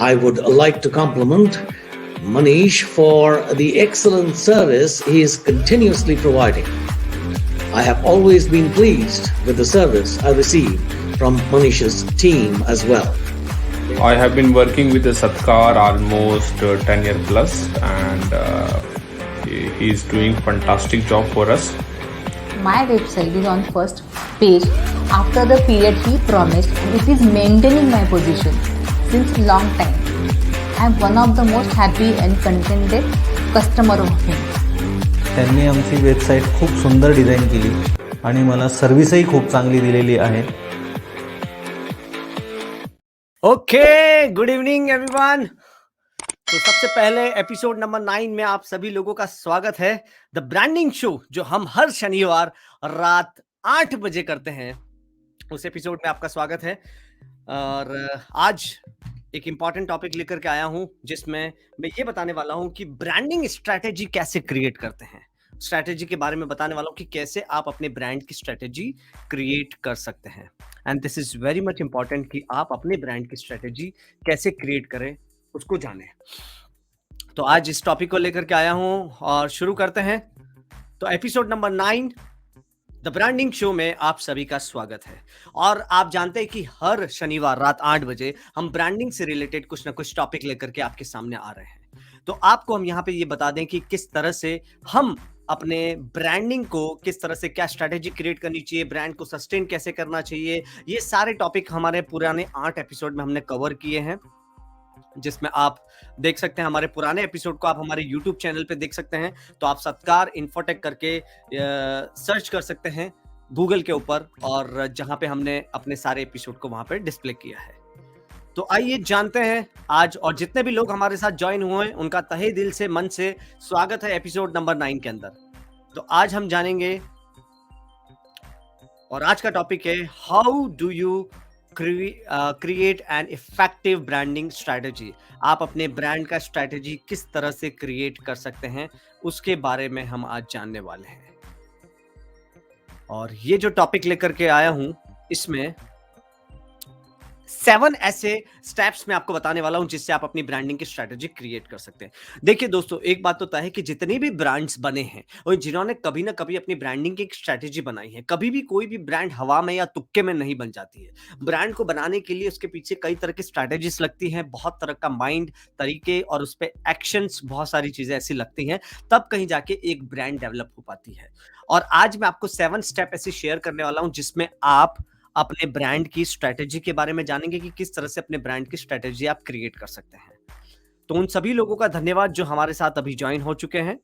I would like to compliment Manish for the excellent service he is continuously providing. I have always been pleased with the service I receive from Manish's team as well. I have been working with the Satkar almost 10 year plus, and he is doing fantastic job for us. My website is on first page after the period he promised, and it is maintaining my position since long time. I am one of the most happy and contented customer of him. त्यांनी आमची website खूप सुंदर design केली आणि मला सर्व्हिसही खूप चांगली दिलेली आहे. Okay, good evening everyone. तो सबसे पहले एपिसोड नंबर 9 में आप सभी लोगों का स्वागत है। द ब्रांडिंग शो जो हम हर शनिवार रात 8 बजे करते हैं, उस एपिसोड में आपका स्वागत है। और आज एक इंपॉर्टेंट टॉपिक लेकर के आया हूं जिसमें मैं ये बताने वाला हूं कि ब्रांडिंग स्ट्रैटेजी कैसे क्रिएट करते हैं। स्ट्रैटेजी के बारे में बताने वाला हूं कि कैसे आप अपने ब्रांड की स्ट्रैटेजी क्रिएट कर सकते हैं। And this is very much important कि आप अपने ब्रांड की स्ट्रैटेजी कैसे क्रिएट करें, उसको जानें। तो आज इस टॉपिक को लेकर के आया हूं और शुरू करते हैं। तो episode number 9 the branding show में आप सभी का स्वागत है। और आप जानते हैं कि हर शनिवार रात 8 बजे हम ब्रांडिंग से रिलेटेड कुछ ना कुछ टॉपिक लेकर के आपके सामने आ रहे हैं। तो आपको हम यहाँ पे ये बता दें कि किस तरह से हम अपने ब्रांडिंग को, किस तरह से क्या स्ट्रैटेजी क्रिएट करनी चाहिए, ब्रांड को सस्टेन कैसे करना चाहिए, ये सारे टॉपिक हमारे पुराने 8 एपिसोड में हमने कवर किए हैं, जिसमें आप देख सकते हैं। हमारे पुराने एपिसोड को आप हमारे YouTube चैनल पे देख सकते हैं। तो आप सत्कार इन्फोटेक करके सर्च कर सकते हैं गूगल के ऊपर, और जहां पे हमने अपने सारे एपिसोड को वहां पे डिस्प्ले किया है। तो आइए जानते हैं आज, और जितने भी लोग हमारे साथ ज्वाइन हुए हैं उनका तहे दिल से, मन से स्वागत है एपिसोड नंबर 9 के अंदर। तो आज हम जानेंगे, और आज का टॉपिक है how do you create an effective branding strategy. आप अपने ब्रांड का स्ट्रैटेजी किस तरह से क्रिएट कर सकते हैं, उसके बारे में हम आज जानने वाले हैं। और ये जो टॉपिक लेकर के आया हूं, इसमें 7 ऐसे स्टेप्स मैं आपको बताने वाला हूं जिससे आप अपनी ब्रांडिंग की स्ट्रैटेजी क्रिएट कर सकते हैं। देखिए दोस्तों, एक बात तो तय है कि जितने भी ब्रांड्स बने हैं और जिन्होंने कभी ना कभी अपनी ब्रांडिंग की एक स्ट्रैटेजी बनाई है, कभी भी कोई भी ब्रांड हवा में या तुक्के में नहीं बन जाती है। ब्रांड को बनाने के लिए उसके पीछे कई तरह की स्ट्रैटेजीज लगती हैं, बहुत तरह का माइंड, तरीके, और उस पर एक्शंस, बहुत सारी चीजें ऐसी लगती हैं, तब कहीं जाके एक ब्रांड डेवलप हो पाती है। और आज मैं आपको 7 स्टेप ऐसे शेयर करने वाला हूं जिसमें आप अपने ब्रांड की स्ट्रैटेजी के बारे में जानेंगे कि किस तरह से अपने ब्रांड की स्ट्रैटेजी आप क्रिएट कर सकते हैं। तो उन सभी लोगों का धन्यवाद जो हमारे साथ अभी ज्वाइन हो चुके हैं,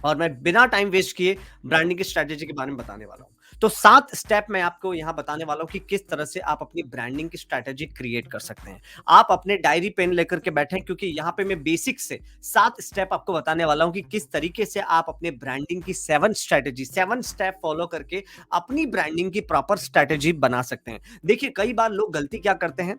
और मैं बिना टाइम वेस्ट किए ब्रांडिंग की स्ट्रैटेजी के बारे में बताने वाला हूं। तो 7 स्टेप मैं आपको यहां बताने वाला हूं कि किस तरह से आप अपनी ब्रांडिंग की स्ट्रैटेजी क्रिएट कर सकते हैं। आप अपने डायरी पेन लेकर के बैठें, क्योंकि यहां पे मैं बेसिक से 7 स्टेप आपको बताने वाला हूं कि किस तरीके से आप अपने ब्रांडिंग की 7 स्टेप फॉलो करके अपनी ब्रांडिंग की प्रॉपर स्ट्रैटेजी बना सकते हैं। देखिए, कई बार लोग गलती क्या करते हैं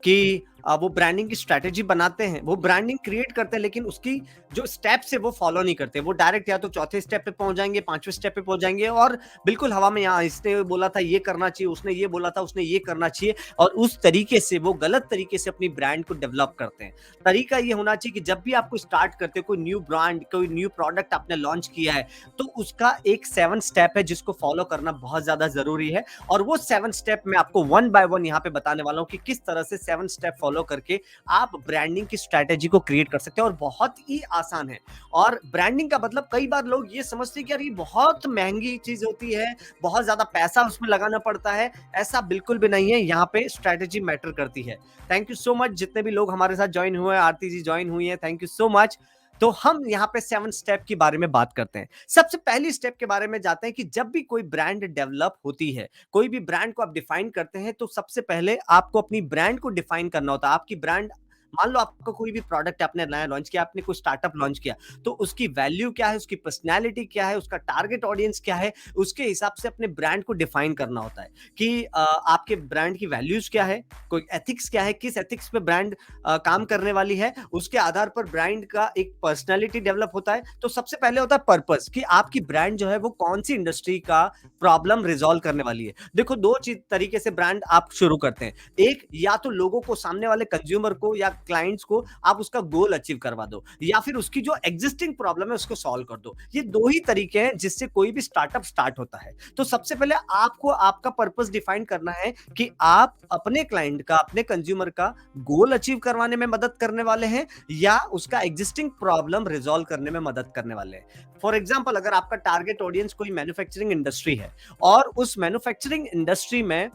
कि वो ब्रांडिंग की स्ट्रैटेजी बनाते हैं, वो ब्रांडिंग क्रिएट करते हैं, लेकिन उसकी जो स्टेप्स है वो फॉलो नहीं करते। वो डायरेक्ट या तो चौथे स्टेप पे पहुंच जाएंगे, 5वें स्टेप पे पहुंच जाएंगे, और बिल्कुल हवा में, यहाँ इसने बोला था ये करना चाहिए, उसने ये बोला था, उसने ये करना चाहिए, और उस तरीके से वो गलत तरीके से अपनी ब्रांड को डेवलप करते हैं। तरीका ये होना चाहिए कि जब भी आपको स्टार्ट करते हो, कोई न्यू ब्रांड, कोई न्यू प्रोडक्ट आपने लॉन्च किया है, तो उसका एक 7 स्टेप है जिसको फॉलो करना बहुत ज्यादा जरूरी है। और वो 7 स्टेप मैं आपको 1 बाय 1 यहाँ पे बताने वाला हूँ कि किस तरह से 7 स्टेप फॉलो करके आप ब्रांडिंग की स्ट्रैटेजी को क्रिएट कर सकते हैं। और बहुत ही आसान है। और ब्रांडिंग का मतलब, कई बार लोग ये समझते हैं कि यार ये बहुत महंगी चीज होती है, बहुत ज्यादा पैसा उसमें लगाना पड़ता है। ऐसा बिल्कुल भी नहीं है, यहाँ पे स्ट्रैटेजी मैटर करती है। थैंक यू सो मच जितने भी लोग हमारे साथ ज्वाइन हुए हैं। आरती जी ज्वाइन हुई है, थैंक यू सो मच। तो हम यहाँ पे 7 स्टेप के बारे में बात करते हैं। सबसे पहली स्टेप के बारे में जाते हैं कि जब भी कोई ब्रांड डेवलप होती है, कोई भी ब्रांड को आप डिफाइन करते हैं, तो सबसे पहले आपको अपनी ब्रांड को डिफाइन करना होता है। आपकी ब्रांड मान लो आपका कोई भी प्रोडक्ट आपने नया लॉन्च किया, आपने कोई स्टार्टअप लॉन्च किया, तो उसकी वैल्यू क्या है, उसकी पर्सनैलिटी क्या है, उसका टारगेट ऑडियंस क्या है, उसके हिसाब से अपने ब्रांड को डिफाइन करना होता है कि आपके ब्रांड की वैल्यूज क्या है, कोई एथिक्स क्या है, किस एथिक्स पे ब्रांड काम करने वाली है, उसके आधार पर ब्रांड का एक पर्सनैलिटी डेवलप होता है। तो सबसे पहले होता है पर्पस, कि आपकी ब्रांड जो है वो कौन सी इंडस्ट्री का प्रॉब्लम रिजॉल्व करने वाली है। देखो, दो चीज तरीके से ब्रांड आप शुरू करते हैं। एक, या तो लोगों को, सामने वाले कंज्यूमर को या क्लाइंट्स को आप उसका गोल अचीव करवा दो, या फिर उसकी जो एग्जिस्टिंग प्रॉब्लम है उसको सॉल्व कर दो। ये दो ही तरीके हैं जिससे कोई भी स्टार्टअप स्टार्ट होता है। तो सबसे पहले आपको आपका पर्पस डिफाइन करना है कि आप अपने क्लाइंट का, अपने कंज्यूमर का गोल अचीव करवाने में मदद करने वाले हैं या उसका एग्जिस्टिंग प्रॉब्लम रिजॉल्व करने में मदद करने वाले हैं। फॉर एग्जाम्पल, अगर आपका टारगेट ऑडियंस कोई मैन्युफैक्चरिंग इंडस्ट्री है और उस मैन्युफैक्चरिंग इंडस्ट्री में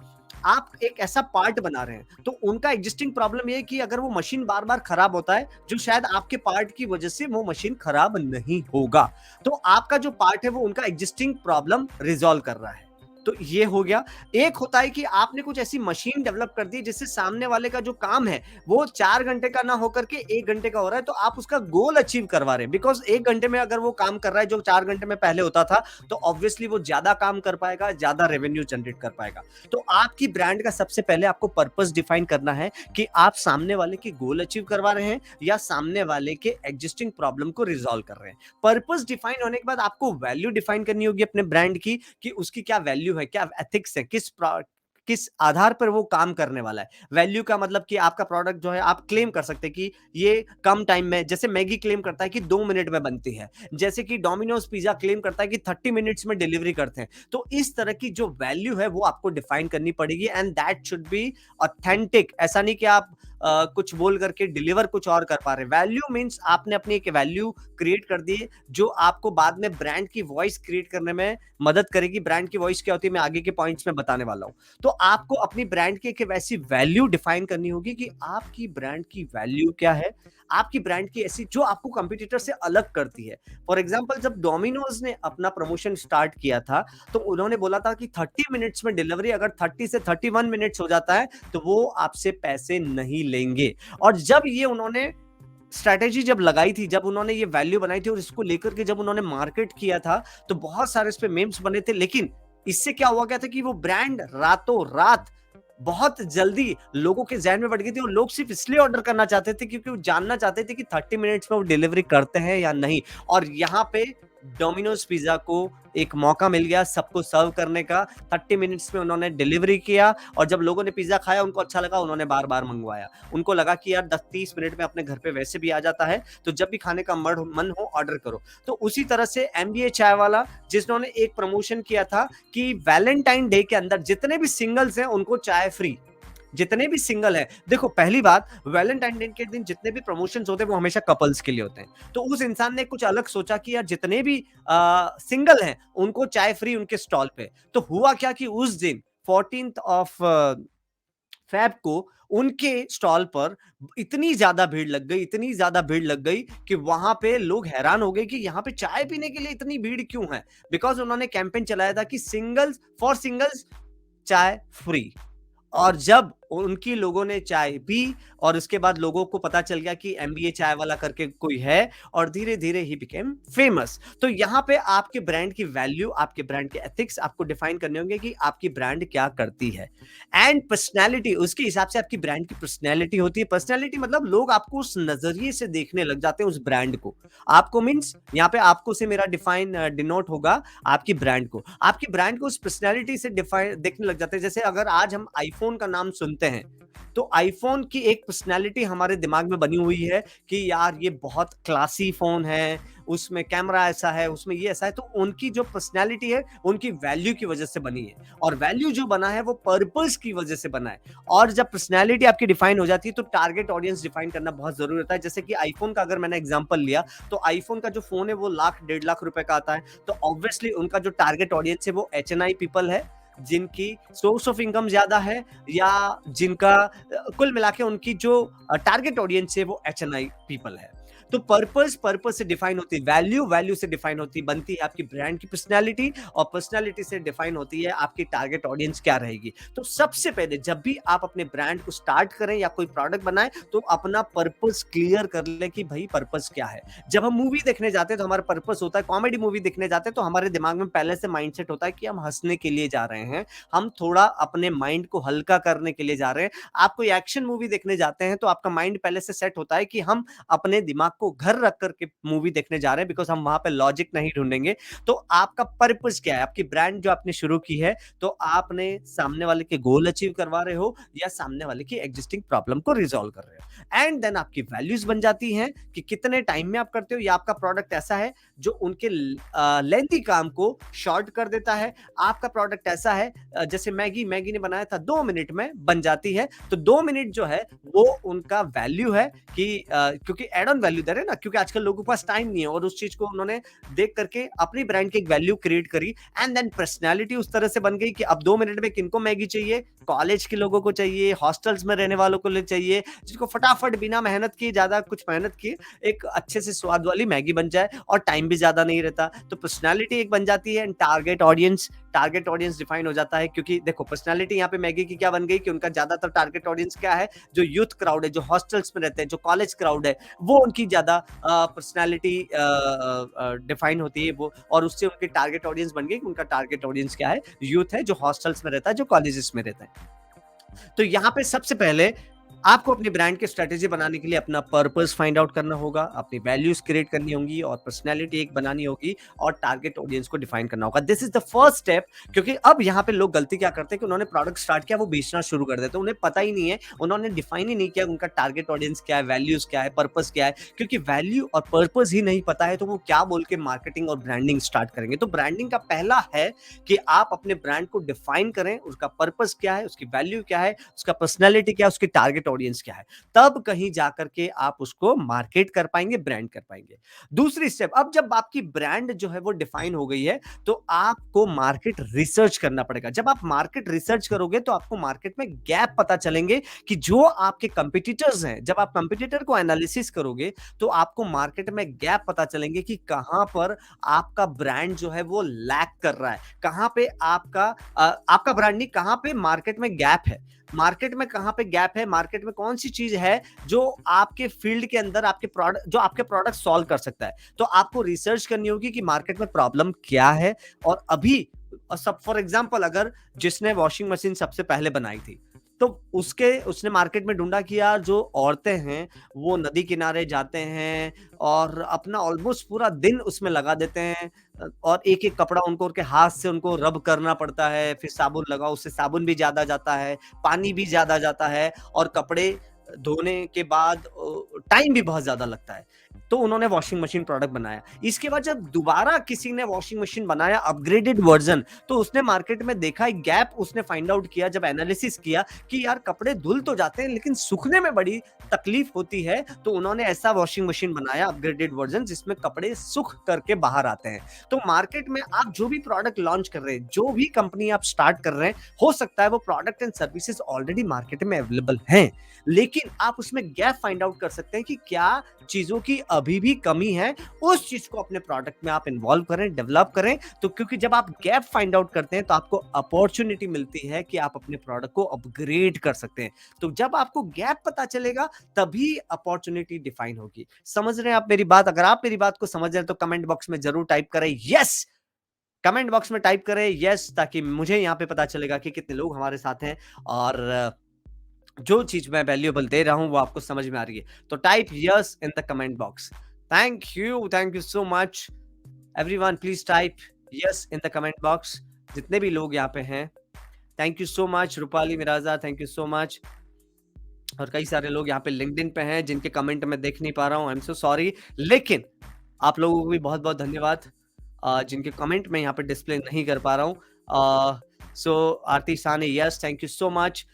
आप एक ऐसा पार्ट बना रहे हैं, तो उनका एग्जिस्टिंग प्रॉब्लम ये है कि अगर वो मशीन बार बार खराब होता है, जो शायद आपके पार्ट की वजह से वो मशीन खराब नहीं होगा, तो आपका जो पार्ट है वो उनका एग्जिस्टिंग प्रॉब्लम रिजॉल्व कर रहा है। तो ये हो गया। एक होता है कि आपने कुछ ऐसी मशीन डेवलप कर दी जिससे सामने वाले का जो काम है वो 4 घंटे का ना होकर के 1 घंटे का हो रहा है, तो आप उसका गोल अचीव करवा रहे हैं। बिकॉज 1 घंटे में अगर वो काम कर रहा है जो 4 घंटे में पहले होता था, तो ऑब्वियसली वो ज्यादा काम कर पाएगा, ज्यादा रेवेन्यू जनरेट कर पाएगा। तो आपकी ब्रांड का सबसे पहले आपको पर्पस डिफाइन करना है कि आप सामने वाले की गोल अचीव करवा रहे हैं या सामने वाले के एग्जिस्टिंग प्रॉब्लम को रिजॉल्व कर रहे हैं। पर्पस डिफाइन होने के बाद आपको वैल्यू डिफाइन करनी होगी अपने ब्रांड की, कि उसकी क्या वैल्यू है, क्या एथिक्स है, किस आधार पर वो काम करने वाला है। वैल्यू का मतलब कि आपका प्रोडक्ट जो है आप क्लेम कर सकते हैं कि ये कम टाइम में, जैसे मैगी क्लेम करता है कि 2 मिनट में बनती है, जैसे कि डोमिनोज पिज्जा क्लेम करता है कि 30 मिनट्स में डिलीवरी करते हैं। तो इस तरह की जो वैल्यू है वो आपको डिफाइन करनी पड़ेगी and that should be authentic. ऐसा नहीं कि आप कुछ बोल करके डिलीवर कुछ और कर पा रहे। वैल्यू मींस आपने अपनी एक वैल्यू क्रिएट कर दी जो आपको बाद में ब्रांड की वॉइस क्रिएट करने में मदद करेगी। ब्रांड की वॉइस क्या होती है मैं आगे के पॉइंट्स में बताने वाला हूं। तो आपको अपनी ब्रांड की एक वैसी वैल्यू डिफाइन करनी होगी कि आपकी ब्रांड की वैल्यू क्या है, आपकी ब्रांड की ऐसी जो आपको कंपटीटर से अलग करती है। फॉर एग्जांपल, जब डोमिनोज ने अपना प्रमोशन स्टार्ट किया था तो उन्होंने बोला था कि 30 मिनट्स में डिलीवरी, अगर 30 से 31 मिनट्स हो जाता है तो वो आपसे पैसे नहीं लेंगे। और जब ये उन्होंने स्ट्रैटेजी जब लगाई थी, जब उन्होंने ये वैल्यू बनाई थी और इसको लेकर के जब उन्होंने मार्केट किया था तो बहुत सारे इस पे मेम्स बने थे, लेकिन इससे क्या हुआ क्या था कि वो ब्रांड रातों रात बहुत जल्दी लोगों के ज़हन में बढ़ गई थी और लोग सिर्फ इसलिए ऑर्डर करना चाहते थे क्योंकि वो जानना चाहते थे कि 30 मिनट्स में वो डिलीवरी करते हैं या नहीं। और यहाँ पे डोमिनोज पिज्जा को एक मौका मिल गया सबको सर्व करने का। 30 मिनट्स में उन्होंने डिलीवरी किया और जब लोगों ने पिज्जा खाया उनको अच्छा लगा, उन्होंने बार बार मंगवाया। उनको लगा कि यार 10-30 मिनट में अपने घर पे वैसे भी आ जाता है, तो जब भी खाने का मन हो ऑर्डर करो। तो उसी तरह से MBA चाय वाला, जिन्होंने एक प्रमोशन किया था कि वैलेंटाइन डे के अंदर जितने भी सिंगल्स हैं उनको चाय फ्री, जितने भी सिंगल है। देखो, पहली बात, वैलेंटाइन डे के दिन जितने भी प्रमोशंस होते हैं वो हमेशा कपल्स के लिए होते हैं। तो उस इंसान ने कुछ अलग सोचा कि यार जितने भी सिंगल हैं उनको चाय फ्री उनके स्टॉल पे। तो हुआ क्या कि उस दिन 14th ऑफ फेब को उनके स्टॉल पर इतनी ज्यादा भीड़ लग गई, इतनी ज्यादा भीड़ लग गई कि वहां पे लोग हैरान हो गए कि यहाँ पे चाय पीने के लिए इतनी भीड़ क्यों है। बिकॉज उन्होंने कैंपेन चलाया था कि सिंगल्स चाय फ्री। और जब उनकी लोगों ने चाय पी और उसके बाद लोगों को पता चल गया कि MBA चाय वाला करके कोई है और धीरे धीरे ही बिकेम फेमस। तो यहाँ पे आपके ब्रांड की वैल्यू, आपके ब्रांड के एथिक्स आपको डिफाइन करने होंगे कि आपकी ब्रांड क्या करती है। एंड पर्सनैलिटी, उसके हिसाब से आपकी ब्रांड की पर्सनैलिटी होती है। पर्सनैलिटी मतलब लोग आपको उस नजरिए से देखने लग जाते हैं उस ब्रांड को। आपको मीन्स यहाँ पे आपको से मेरा डिनोट होगा आपकी ब्रांड को। आपकी ब्रांड को उस पर्सनैलिटी से डिफाइन देखने लग जाते हैं। जैसे अगर आज हम आईफोन का नाम सुनते हैं तो आईफोन की एक पर्सनैलिटी हमारे दिमाग में बनी हुई है कि यार ये बहुत क्लासी फोन है, उसमें कैमरा ऐसा है, उसमें ये ऐसा है। तो उनकी जो पर्सनैलिटी है उनकी वैल्यू की वजह से बनी है, और वैल्यू जो बना है वो पर्पस की वजह से बना है। और जब पर्सनैलिटी आपकी डिफाइन हो जाती है तो टारगेट ऑडियंस डिफाइन करना बहुत जरूरी होता है। जैसे कि आईफोन का अगर मैंने एग्जांपल लिया तो आईफोन का जो फोन है वो 1,00,000-1.5 लाख रुपए का आता है। तो ऑब्वियसली उनका जो टारगेट ऑडियंस है वो HNI पीपल है, जिनकी सोर्स ऑफ इनकम ज्यादा है, या जिनका कुल मिला के उनकी जो टारगेट ऑडियंस है वो HNI पीपल है। तो पर्पस से डिफाइन होती है वैल्यू से डिफाइन होती बनती है आपकी ब्रांड की पर्सनैलिटी, और पर्सनैलिटी से डिफाइन होती है आपकी टारगेट ऑडियंस क्या रहेगी। तो सबसे पहले जब भी आप अपने ब्रांड को स्टार्ट करें या कोई प्रोडक्ट बनाएं, तो अपना पर्पस क्लियर कर ले कि भाई पर्पस क्या है। जब हम मूवी देखने जाते हैं तो हमारा पर्पस होता है, कॉमेडी मूवी देखने जाते हैं तो हमारे दिमाग में पहले से माइंडसेट होता है कि हम हंसने के लिए जा रहे हैं, हम थोड़ा अपने माइंड को हल्का करने के लिए जा रहे हैं। आप कोई एक्शन मूवी देखने जाते हैं तो आपका माइंड पहले से सेट होता है कि हम अपने दिमाग को घर रख करके मूवी देखने जा रहे हैं, बिकॉज हम वहां पे लॉजिक नहीं ढूंढेंगे। तो आपका पर्पस क्या है, आपकी ब्रांड जो आपने शुरू की है, तो आपने सामने वाले के गोल अचीव करवा रहे हो या सामने वाले की एग्जिस्टिंग प्रॉब्लम को रिजॉल्व कर रहे हो। एंड देन आपकी वैल्यूज बन जाती हैं कि कितने टाइम में आप करते हो, या आपका प्रोडक्ट ऐसा है जो उनके लेंथी काम को शॉर्ट कर देता है। आपका प्रोडक्ट ऐसा है जैसे मैगी ने बनाया था 2 मिनट में बन जाती है, तो 2 मिनट जो है वो उनका वैल्यू है कि क्योंकि एड ऑन वैल्यू दे रहे हैं ना, क्योंकि आजकल लोगों के पास टाइम नहीं है और उस चीज को उन्होंने देख करके अपनी ब्रांड की एक वैल्यू क्रिएट करी। एंड देन पर्सनैलिटी उस तरह से बन गई कि अब 2 मिनट में किनको मैगी चाहिए, कॉलेज के लोगों को चाहिए, हॉस्टल्स में रहने वालों को चाहिए, जिसको फटाफट बिना मेहनत किए, ज्यादा कुछ मेहनत किए एक अच्छे से स्वाद वाली मैगी बन जाए और टाइम भी ज्यादा नहीं रहता। तो पर्सनैलिटी एक बन जाती है। टारगेट ऑडियंस डिफाइन हो जाता है, क्योंकि देखो पर्सनैलिटी यहाँ पे मैगी की क्या बन गई कि उनका ज्यादातर टारगेट ऑडियंस क्या है, जो यूथ क्राउड है, जो हॉस्टल्स में रहते हैं, जो कॉलेज क्राउड है, वो उनकी ज्यादा पर्सनैलिटी डिफाइन होती है वो, और उससे उनकी टारगेट ऑडियंस बन गई कि उनका टारगेट ऑडियंस क्या है, यूथ है, जो हॉस्टल्स में रहता है, जो कॉलेजेस में रहता है। तो यहाँ पे सबसे पहले आपको अपनी ब्रांड की स्ट्रेटेजी बनाने के लिए अपना पर्पस फाइंड आउट करना होगा, अपनी वैल्यूज क्रिएट करनी होंगी और पर्सनैलिटी एक बनानी होगी और टारगेट ऑडियंस को डिफाइन करना होगा। This is the first step. क्योंकि अब यहाँ पे लोग गलती क्या करते हैं कि उन्होंने प्रोडक्ट स्टार्ट किया, वो बेचना शुरू कर देते हैं, उन्हें पता ही नहीं है, उन्होंने डिफाइन ही नहीं किया उनका टारगेट ऑडियंस क्या है, वैल्यूज क्या है, पर्पस क्या है। क्योंकि वैल्यू और पर्पस ही नहीं पता है तो वो क्या बोल के मार्केटिंग और ब्रांडिंग स्टार्ट करेंगे। तो ब्रांडिंग का पहला है कि आप अपने ब्रांड को डिफाइन करें, उसका पर्पस क्या है, उसकी वैल्यू क्या है, उसका पर्सनैलिटी क्या है, उसकी टारगेट ऑडियंस क्या है। तब कहीं जाकर के आप उसको मार्केट कर पाएंगे, ब्रांड कर पाएंगे। दूसरी स्टेप, अब जब आपकी ब्रांड जो है वो डिफाइन हो गई है तो आपको मार्केट रिसर्च करना पड़ेगा। जब आप मार्केट रिसर्च करोगे तो आपको मार्केट में गैप पता चलेंगे कि जो आपके कंपटीटर्स हैं, जब आप कंपटीटर को एनालिसिस करोगे तो आपको मार्केट में गैप पता चलेंगे कि कहां पर आपका ब्रांड जो है वो लैक कर रहा है, कहां पे आपका ब्रांड नहीं, कहां पे मार्केट में गैप है, मार्केट में कहां पे गैप है, मार्केट में कौन सी चीज है जो आपके फील्ड के अंदर आपके प्रोडक्ट सॉल्व कर सकता है। तो आपको रिसर्च करनी होगी कि मार्केट में प्रॉब्लम क्या है। और अभी सब फॉर एग्जांपल, अगर जिसने वॉशिंग मशीन सबसे पहले बनाई थी तो उसने मार्केट में ढूंढा कि यार जो औरतें हैं वो नदी किनारे जाते हैं और अपना ऑलमोस्ट पूरा दिन उसमें लगा देते हैं, और एक एक कपड़ा उनको उनके हाथ से उनको रब करना पड़ता है, फिर साबुन लगाओ, उससे साबुन भी ज्यादा जाता है, पानी भी ज्यादा जाता है, और कपड़े धोने के बाद टाइम भी बहुत ज्यादा लगता है। तो उन्होंने वॉशिंग मशीन प्रोडक्ट बनाया। इसके बाद जब दोबारा किसी ने वॉशिंग मशीन बनाया अपग्रेडेड वर्जन, तो उसने मार्केट में देखा एक गैप, उसने फाइंड आउट किया, जब एनालिसिस किया कि यार कपड़े धुल तो जाते हैं लेकिन सूखने में बड़ी तकलीफ होती है, तो उन्होंने ऐसा वॉशिंग मशीन बनाया अपग्रेडेड वर्जन जिसमें कपड़े सूख करके बाहर आते हैं। तो मार्केट में आप जो भी प्रोडक्ट लॉन्च कर रहे हैं, जो भी कंपनी आप स्टार्ट कर रहे हैं, हो सकता है वो product and services already market में अवेलेबल हैं, लेकिन आप उसमें गैप फाइंड आउट कर सकते हैं कि क्या चीजों की अभी भी कमी है, उस चीज को अपने प्रोडक्ट में आप इन्वॉल्व करें, डेवलप करें। तो क्योंकि जब आप गैप फाइंड आउट करते हैं तो आपको अपॉर्चुनिटी मिलती है कि आप अपने प्रोडक्ट को अपग्रेड कर सकते हैं। तो जब आपको गैप पता चलेगा तभी अपॉर्चुनिटी डिफाइन होगी। समझ रहे हैं आप मेरी बात? अगर आप मेरी बात को समझ रहे हैं तो कमेंट बॉक्स में जरूर टाइप करें यस, कमेंट बॉक्स में टाइप करें यस, ताकि मुझे यहाँ पे पता चलेगा कि कितने लोग हमारे साथ हैं और जो चीज मैं वैल्यूएबल दे रहा हूं वो आपको समझ में आ रही है। तो type yes in the comment box. Thank you so much everyone. Please type yes in the comment box, जितने भी लोग यहाँ पे हैं। Thank you so much Rupali Miraja, thank you so much. और कई सारे लोग यहाँ पे लिंक्डइन पे हैं जिनके कमेंट मैं देख नहीं पा रहा हूँ, आई एम सो सॉरी, लेकिन आप लोगों को भी बहुत बहुत धन्यवाद जिनके कमेंट मैं यहाँ पे डिस्प्ले नहीं कर पा रहा हूँ। So Aarti Sane yes, thank you so much.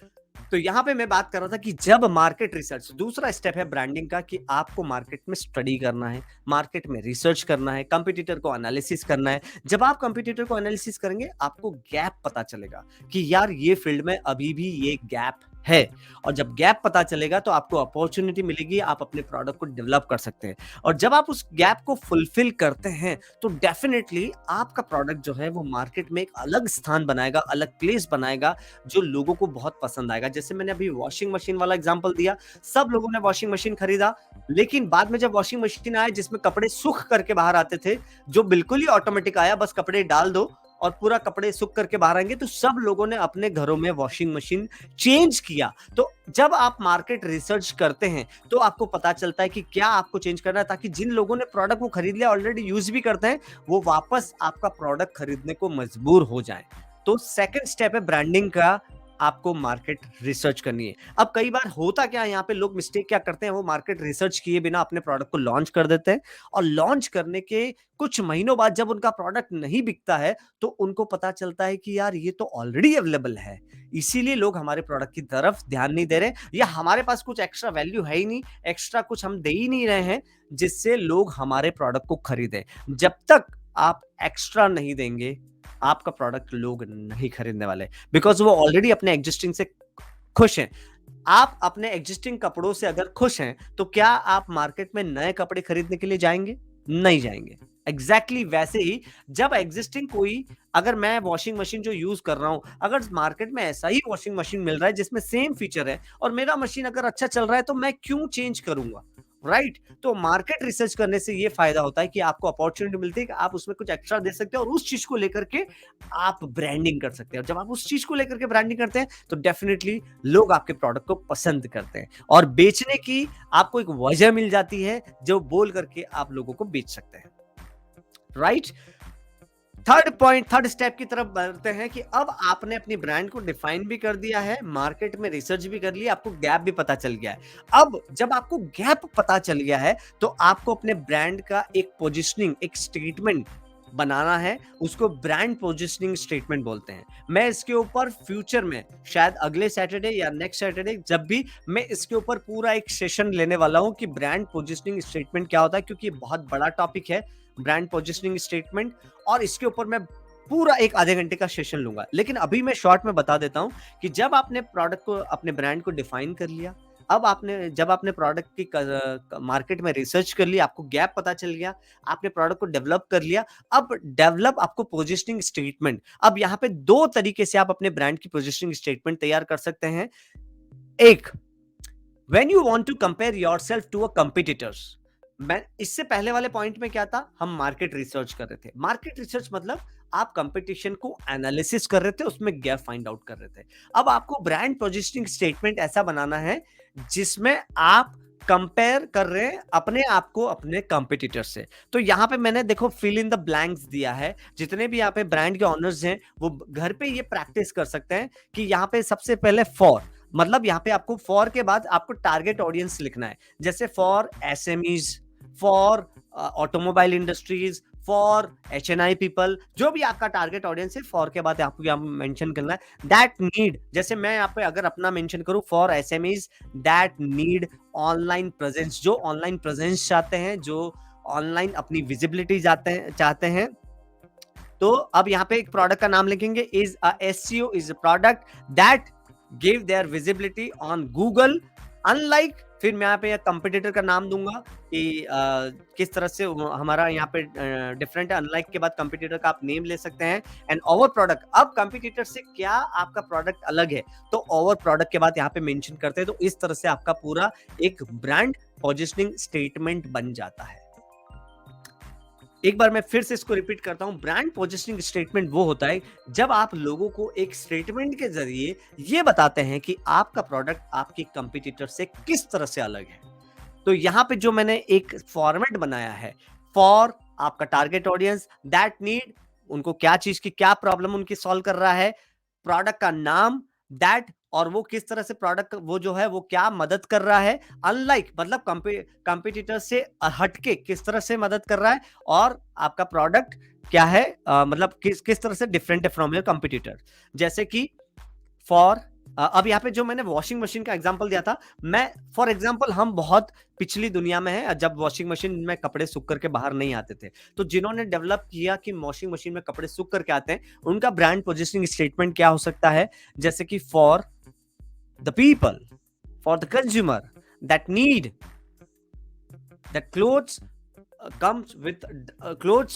तो यहाँ पे मैं बात कर रहा था कि जब मार्केट रिसर्च, दूसरा स्टेप है ब्रांडिंग का, कि आपको मार्केट में स्टडी करना है, मार्केट में रिसर्च करना है, कंपटीटर को एनालिसिस करना है। जब आप कंपटीटर को एनालिसिस करेंगे आपको गैप पता चलेगा कि यार ये फील्ड में अभी भी ये गैप है। और जब गैप पता चलेगा तो आपको अपॉर्चुनिटी मिलेगी, आप अपने प्रोडक्ट को डेवलप कर सकते हैं। और जब आप उस गैप को फुलफिल करते हैं तो डेफिनेटली आपका प्रोडक्ट जो है वो मार्केट में एक अलग स्थान बनाएगा, अलग प्लेस बनाएगा, जो लोगों को बहुत पसंद आएगा। जैसे मैंने अभी वॉशिंग मशीन वाला एग्जांपल दिया, सब लोगों ने वॉशिंग मशीन खरीदा, लेकिन बाद में जब वॉशिंग मशीन आया जिसमें कपड़े सूख करके बाहर आते थे, जो बिल्कुल ही ऑटोमेटिक आया, बस कपड़े डाल दो और पूरा कपड़े सूख करके बाहर आएंगे, तो सब लोगों ने अपने घरों में वॉशिंग मशीन चेंज किया। तो जब आप मार्केट रिसर्च करते हैं तो आपको पता चलता है कि क्या आपको चेंज करना है, ताकि जिन लोगों ने प्रोडक्ट को खरीद लिया, ऑलरेडी यूज भी करते हैं, वो वापस आपका प्रोडक्ट खरीदने को मजबूर हो जाए। तो सेकंड स्टेप है ब्रांडिंग का, आपको मार्केट रिसर्च करनी है। अब कई बार होता क्या है, यहाँ पे लोग मिस्टेक क्या करते हैं, वो मार्केट रिसर्च किए बिना अपने प्रोडक्ट को लॉन्च कर देते हैं, और लॉन्च करने के कुछ महीनों बाद जब उनका प्रोडक्ट नहीं बिकता है तो उनको पता चलता है कि यार ये तो ऑलरेडी अवेलेबल है, इसीलिए लोग हमारे प्रोडक्ट की तरफ ध्यान नहीं दे रहे, या हमारे पास कुछ एक्स्ट्रा वैल्यू है ही नहीं, एक्स्ट्रा कुछ हम दे ही नहीं रहे हैं जिससे लोग हमारे प्रोडक्ट को खरीदें। जब तक आप एक्स्ट्रा नहीं देंगे, आपका प्रोडक्ट लोग नहीं खरीदने वाले, बिकॉज वो ऑलरेडी अपने एग्जिस्टिंग से खुश हैं। आप अपने एग्जिस्टिंग कपड़ों से अगर खुश हैं तो क्या आप मार्केट में नए कपड़े खरीदने के लिए जाएंगे? नहीं जाएंगे। एग्जैक्टली वैसे ही जब एग्जिस्टिंग कोई, अगर मैं वॉशिंग मशीन जो यूज कर रहा हूं, अगर मार्केट में ऐसा ही वॉशिंग मशीन मिल रहा है जिसमें सेम फीचर है और मेरा मशीन अगर अच्छा चल रहा है, तो मैं क्यों चेंज करूंगा, राइट? तो मार्केट रिसर्च करने से ये फायदा होता है कि आपको अपॉर्चुनिटी मिलती है कि आप उसमें कुछ एक्स्ट्रा दे सकते हैं और उस चीज को लेकर के आप ब्रांडिंग कर सकते हैं। और जब आप उस चीज को लेकर के ब्रांडिंग करते हैं तो डेफिनेटली लोग आपके प्रोडक्ट को पसंद करते हैं और बेचने की आपको एक वजह मिल जाती है जो बोल करके आप लोगों को बेच सकते हैं, राइट? थर्ड स्टेप की तरफ बढ़ते हैं कि अब आपने अपनी ब्रांड को डिफाइन भी कर दिया है, मार्केट में रिसर्च भी कर लिया, आपको गैप भी पता चल गया है। अब जब आपको गैप पता चल गया है तो आपको अपने ब्रांड का एक पोजिशनिंग, एक स्टेटमेंट बनाना है, उसको ब्रांड पोजिशनिंग स्टेटमेंट बोलते हैं। मैं इसके ऊपर फ्यूचर में शायद अगले सैटरडे या नेक्स्ट सैटरडे जब भी मैं इसके ऊपर पूरा एक सेशन लेने वाला हूं कि ब्रांड पोजिशनिंग स्टेटमेंट क्या होता है, क्योंकि बहुत बड़ा टॉपिक है ब्रांड पोजिशनिंग स्टेटमेंट, और इसके ऊपर मैं पूरा एक आधे घंटे का सेशन लूंगा। लेकिन अभी मैं शॉर्ट में बता देता हूं कि जब आपने प्रोडक्ट को, अपने ब्रांड को डिफाइन कर लिया, अब जब आपने प्रोडक्ट की मार्केट में रिसर्च कर लिया, आपको गैप पता चल गया, आपने प्रोडक्ट को डेवलप कर लिया, अब डेवलप आपको पोजिशनिंग स्टेटमेंट। अब यहाँ पे दो तरीके से आप अपने ब्रांड की पोजिशनिंग स्टेटमेंट तैयार कर सकते हैं। एक, when you want to compare yourself to a competitors. मैं इससे पहले वाले पॉइंट में क्या था, हम मार्केट रिसर्च कर रहे थे। मार्केट रिसर्च मतलब आप कंपटीशन को एनालिसिस कर रहे थे, उसमें गैप फाइंड आउट कर रहे थे। अब आपको ब्रांड पोजिशनिंग स्टेटमेंट ऐसा बनाना है जिसमें आप कंपेयर कर रहे हैं अपने आप को अपने कंपटीटर से। तो यहाँ पे मैंने देखो फिल इन द ब्लैंक्स दिया है। जितने भी यहाँ पे ब्रांड के ऑनर्स हैं वो घर पे ये प्रैक्टिस कर सकते हैं कि यहाँ पे सबसे पहले फॉर, मतलब यहाँ पे आपको फॉर के बाद आपको टारगेट ऑडियंस लिखना है, जैसे for SMEs, for automobile industries, for HNI people, जो भी आपका टारगेट ऑडियंस है, फॉर के बाद आपको यहाँ मेंशन करना है दैट नीड। जैसे मैं यहाँ पे अगर अपना मेंशन करूं, for SMEs that need online presence, जो ऑनलाइन प्रेजेंस चाहते हैं, जो ऑनलाइन अपनी विजिबिलिटी चाहते हैं। तो अब यहाँ पे एक प्रोडक्ट का नाम लिखेंगे, is a SEO is a product that give their visibility on Google, unlike, फिर मैं यहाँ पे कंपटीटर का नाम दूंगा कि किस तरह से हमारा यहाँ पे डिफरेंट है। अनलाइक के बाद कंपटीटर का आप नेम ले सकते हैं। एंड ओवर प्रोडक्ट, अब कंपटीटर से क्या आपका प्रोडक्ट अलग है, तो ओवर प्रोडक्ट के बाद यहाँ पे मेंशन करते हैं। तो इस तरह से आपका पूरा एक ब्रांड पोजिशनिंग स्टेटमेंट बन जाता है। एक बार मैं फिर से इसको रिपीट करता हूं, ब्रांड पोजिशनिंग स्टेटमेंट वो होता है जब आप लोगों को एक स्टेटमेंट के जरिए ये बताते हैं कि आपका प्रोडक्ट आपके कंपटीटर से किस तरह से अलग है। तो यहाँ पे जो मैंने एक फॉर्मेट बनाया है, फॉर आपका टारगेट ऑडियंस दैट नीड, उनको क्या चीज की क्या प्रॉब्लम उनकी सॉल्व कर रहा है, प्रोडक्ट का नाम दैट, और वो किस तरह से प्रोडक्ट वो जो है वो क्या मदद कर रहा है, अनलाइक मतलब कंपटीटर से हटके किस तरह से मदद कर रहा है, और आपका प्रोडक्ट क्या है, मतलब किस तरह से डिफरेंट है फ्रॉम योर कंपटीटर। जैसे कि फॉर अब यहाँ पे जो मैंने वॉशिंग मशीन का एग्जांपल दिया था, मैं फॉर एग्जांपल, हम बहुत पिछली दुनिया में है जब वॉशिंग मशीन में कपड़े सूख करके बाहर नहीं आते थे। तो जिन्होंने डेवलप किया कि वॉशिंग मशीन में कपड़े सूख करके आते हैं, उनका ब्रांड पोजिशनिंग स्टेटमेंट क्या हो सकता है, जैसे कि for the people, for the consumer that need that clothes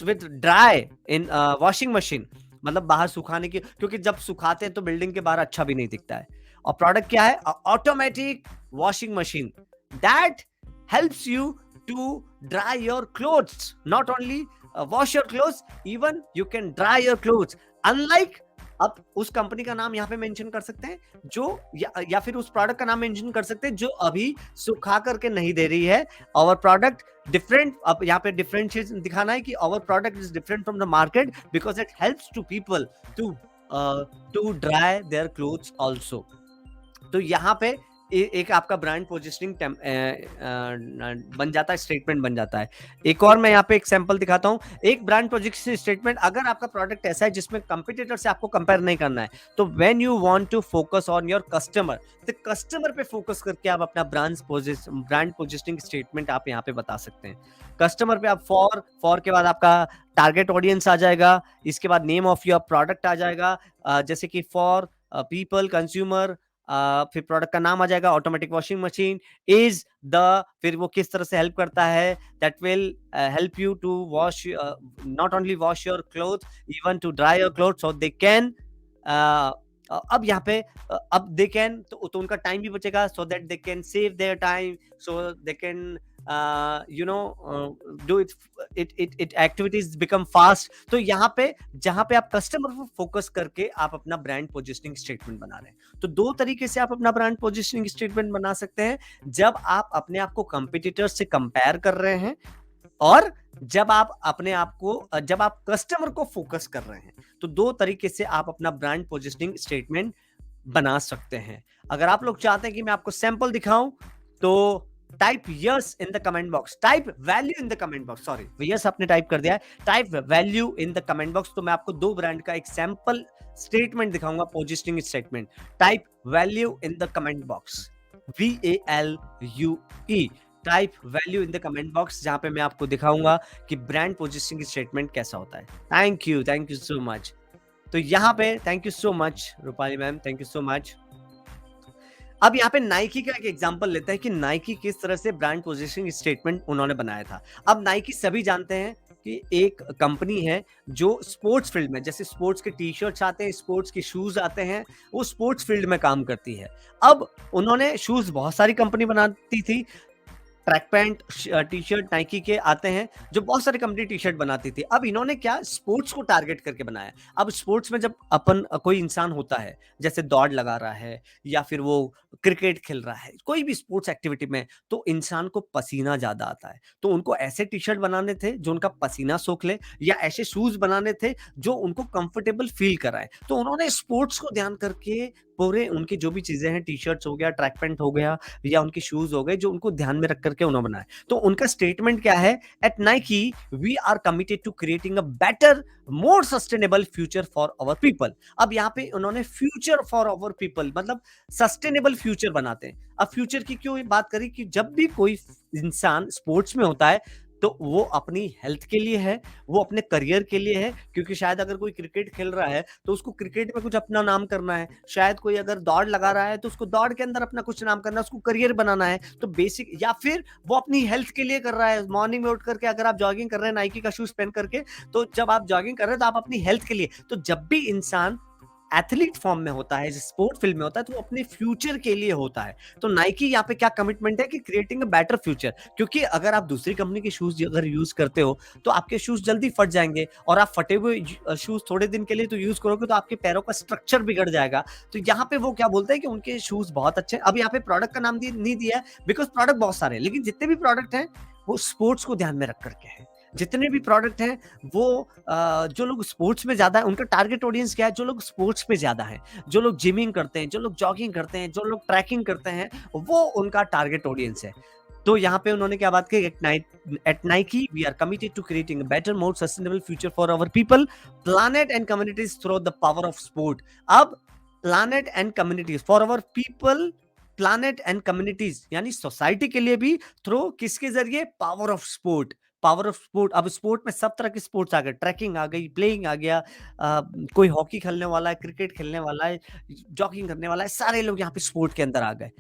with dry in washing machine, मतलब बाहर सुखाने की, क्योंकि जब सुखाते हैं तो बिल्डिंग के बाहर अच्छा भी नहीं दिखता है। और प्रोडक्ट क्या है? Automatic washing machine that helps you to dry your clothes. Not only wash your clothes, even you can dry your clothes. Unlike, अब उस कंपनी का नाम यहाँ पे मेंशन कर सकते हैं जो या फिर उस प्रोडक्ट का नाम मेंशन कर सकते हैं जो अभी सुखा करके नहीं दे रही है। आवर प्रोडक्ट डिफरेंट, अब यहाँ पे डिफरेंशिएशन दिखाना है कि our product is different from the market because it helps to people to dry their clothes also. तो यहाँ पे एक आपका ब्रांड पोजिशनिंग बन जाता है, स्टेटमेंट बन जाता है। एक और मैं यहाँ पे एक सैंपल दिखाता हूँ। एक ब्रांड पोजिशनिंग स्टेटमेंट, अगर आपका प्रोडक्ट ऐसा है जिसमें कंपटीटर से आपको कंपेयर नहीं करना है, तो when you want to focus on your customer, तो कस्टमर पे फोकस करके आप अपना ब्रांड पोजिशनिंग स्टेटमेंट आप यहाँ पे बता सकते हैं। कस्टमर पे आप फॉर के बाद आपका टारगेट ऑडियंस आ जाएगा, इसके बाद नेम ऑफ योर प्रोडक्ट आ जाएगा, जैसे कि फॉर पीपल, कंज्यूमर, फिर प्रोडक्ट का नाम आ जाएगा, automatic washing machine is the, फिर वो किस तरह से हेल्प करता है, that will help you to wash, not only wash your cloth, even to dry your cloth so they can, अब यहाँ पे अब दे कैन, तो उनका टाइम भी बचेगा, so that they can save their time, so they can do it activities become fast. तो यहाँ पे जहां पे आप कस्टमर को फोकस करके आप अपना ब्रांड पोजिशनिंग स्टेटमेंट बना रहे हैं। तो दो तरीके से आप अपना ब्रांड पोजिशनिंग स्टेटमेंट बना सकते हैं, जब आप अपने आप को कंपटीटर से कंपेयर कर रहे हैं और जब आप अपने आप को, जब आप कस्टमर को फोकस कर रहे हैं। तो दो तरीके से आप अपना ब्रांड पोजिशनिंग स्टेटमेंट बना सकते हैं। अगर आप लोग चाहते हैं कि मैं आपको सैंपल दिखाऊं तो type yes in the comment box, type value in the comment box, sorry yes आपने टाइप कर दिया है, type value in the comment box. तो मैं आपको दो ब्रांड का एक सैंपल स्टेटमेंट दिखाऊंगा, positioning statement. Type value in the comment box, VALUE, type value in the comment box, जहां पे मैं आपको दिखाऊंगा कि ब्रांड पोजिशनिंग स्टेटमेंट कैसा होता है। Thank you so much. तो यहाँ पे thank you so much Rupali ma'am, thank you so much. अब यहाँ पे नाइकी का एक एग्जांपल लेते हैं कि नाइकी किस तरह से ब्रांड पोजिशनिंग स्टेटमेंट उन्होंने बनाया था। अब नाइकी सभी जानते हैं कि एक कंपनी है जो स्पोर्ट्स फील्ड में, जैसे स्पोर्ट्स के टी शर्ट्स आते हैं, स्पोर्ट्स के शूज आते हैं, वो स्पोर्ट्स फील्ड में काम करती है। अब उन्होंने शूज बहुत सारी कंपनी बनाती थी, track pant, T shirt Nike के आते हैं, जो बहुत सारी कंपनी टी शर्ट बनाती थी। अब इन्होंने क्या स्पोर्ट्स को टारगेट करके बनाया। अब स्पोर्ट्स में जब अपन कोई इंसान होता है, जैसे दौड़ लगा रहा है या फिर वो क्रिकेट खेल रहा है, कोई भी स्पोर्ट्स एक्टिविटी में, तो इंसान को पसीना ज्यादा आता है। तो उनको ऐसे टी शर्ट बनाने थे जो उनका पसीना सोख ले, या ऐसे शूज बनाने थे जो उनको कंफर्टेबल फील कराए। तो उन्होंने स्पोर्ट्स को ध्यान करके पूरे उनकी जो भी चीजें हैं, टी शर्ट्स हो गया, ट्रैक पैंट हो गया, या उनके शूज हो गए, जो उनको ध्यान में रख करके उन्होंने बनाया। तो उनका स्टेटमेंट क्या है? At Nike we are committed to creating a better, more sustainable future for our people. अब यहाँ पे उन्होंने फ्यूचर फॉर आवर पीपल मतलब सस्टेनेबल फ्यूचर बनाते हैं। अब फ्यूचर की क्यों बात करी कि जब भी कोई इंसान स्पोर्ट्स में होता है तो वो अपनी हेल्थ के लिए है, वो अपने करियर के लिए है, क्योंकि शायद अगर कोई क्रिकेट खेल रहा है तो उसको क्रिकेट में कुछ अपना नाम करना है, शायद कोई अगर दौड़ लगा रहा है तो उसको दौड़ के अंदर अपना कुछ नाम करना है, उसको करियर बनाना है। तो बेसिक, या फिर वो अपनी हेल्थ के लिए कर रहा है, मॉर्निंग में उठ करके अगर आप जॉगिंग कर रहे हैं नाइकी का शूज पहन करके, तो जब आप जॉगिंग कर रहे हैं तो आप अपनी हेल्थ के लिए। तो जब भी इंसान एथलीट फॉर्म में होता है, स्पोर्ट फील्ड में होता है, तो वो अपने फ्यूचर के लिए होता है। तो नाइकी यहाँ पे क्या कमिटमेंट है कि क्रिएटिंग अ बेटर फ्यूचर, क्योंकि अगर आप दूसरी कंपनी के शूज अगर यूज करते हो तो आपके शूज जल्दी फट जाएंगे, और आप फटे हुए शूज थोड़े दिन के लिए तो यूज करोगे तो आपके पैरों का स्ट्रक्चर बिगड़ जाएगा। तो यहाँ पे वो क्या बोलते हैं कि उनके शूज बहुत अच्छे हैं। अब यहाँ पे प्रोडक्ट का नाम नहीं दिया है बिकॉज प्रोडक्ट बहुत सारे हैं, लेकिन जितने भी प्रोडक्ट हैं वो स्पोर्ट्स को ध्यान में रख करके हैं। जितने भी प्रोडक्ट हैं वो जो लोग स्पोर्ट्स में ज्यादा है, उनका टारगेट ऑडियंस क्या है? जो लोग स्पोर्ट्स में ज्यादा है, जो लोग जिमिंग करते हैं, जो लोग जॉगिंग करते हैं, जो लोग ट्रैकिंग करते हैं, वो उनका टारगेट ऑडियंस है। तो यहाँ पे उन्होंने क्या बात की? At Nike we are committed to creating a better, more sustainable future for our people, planet and communities through the power of sport. अब planet and communities for our people, planet and communities यानी society के लिए भी, through किसके जरिए? Power of sport. Power of sport, अब sport में सब तरह के स्पोर्ट्स आ गए, ट्रैकिंग आ गई, प्लेइंग आ गया, कोई हॉकी खेलने वाला है, क्रिकेट खेलने वाला है, जॉगिंग करने वाला है, सारे लोग यहाँ पे स्पोर्ट के अंदर आ गए।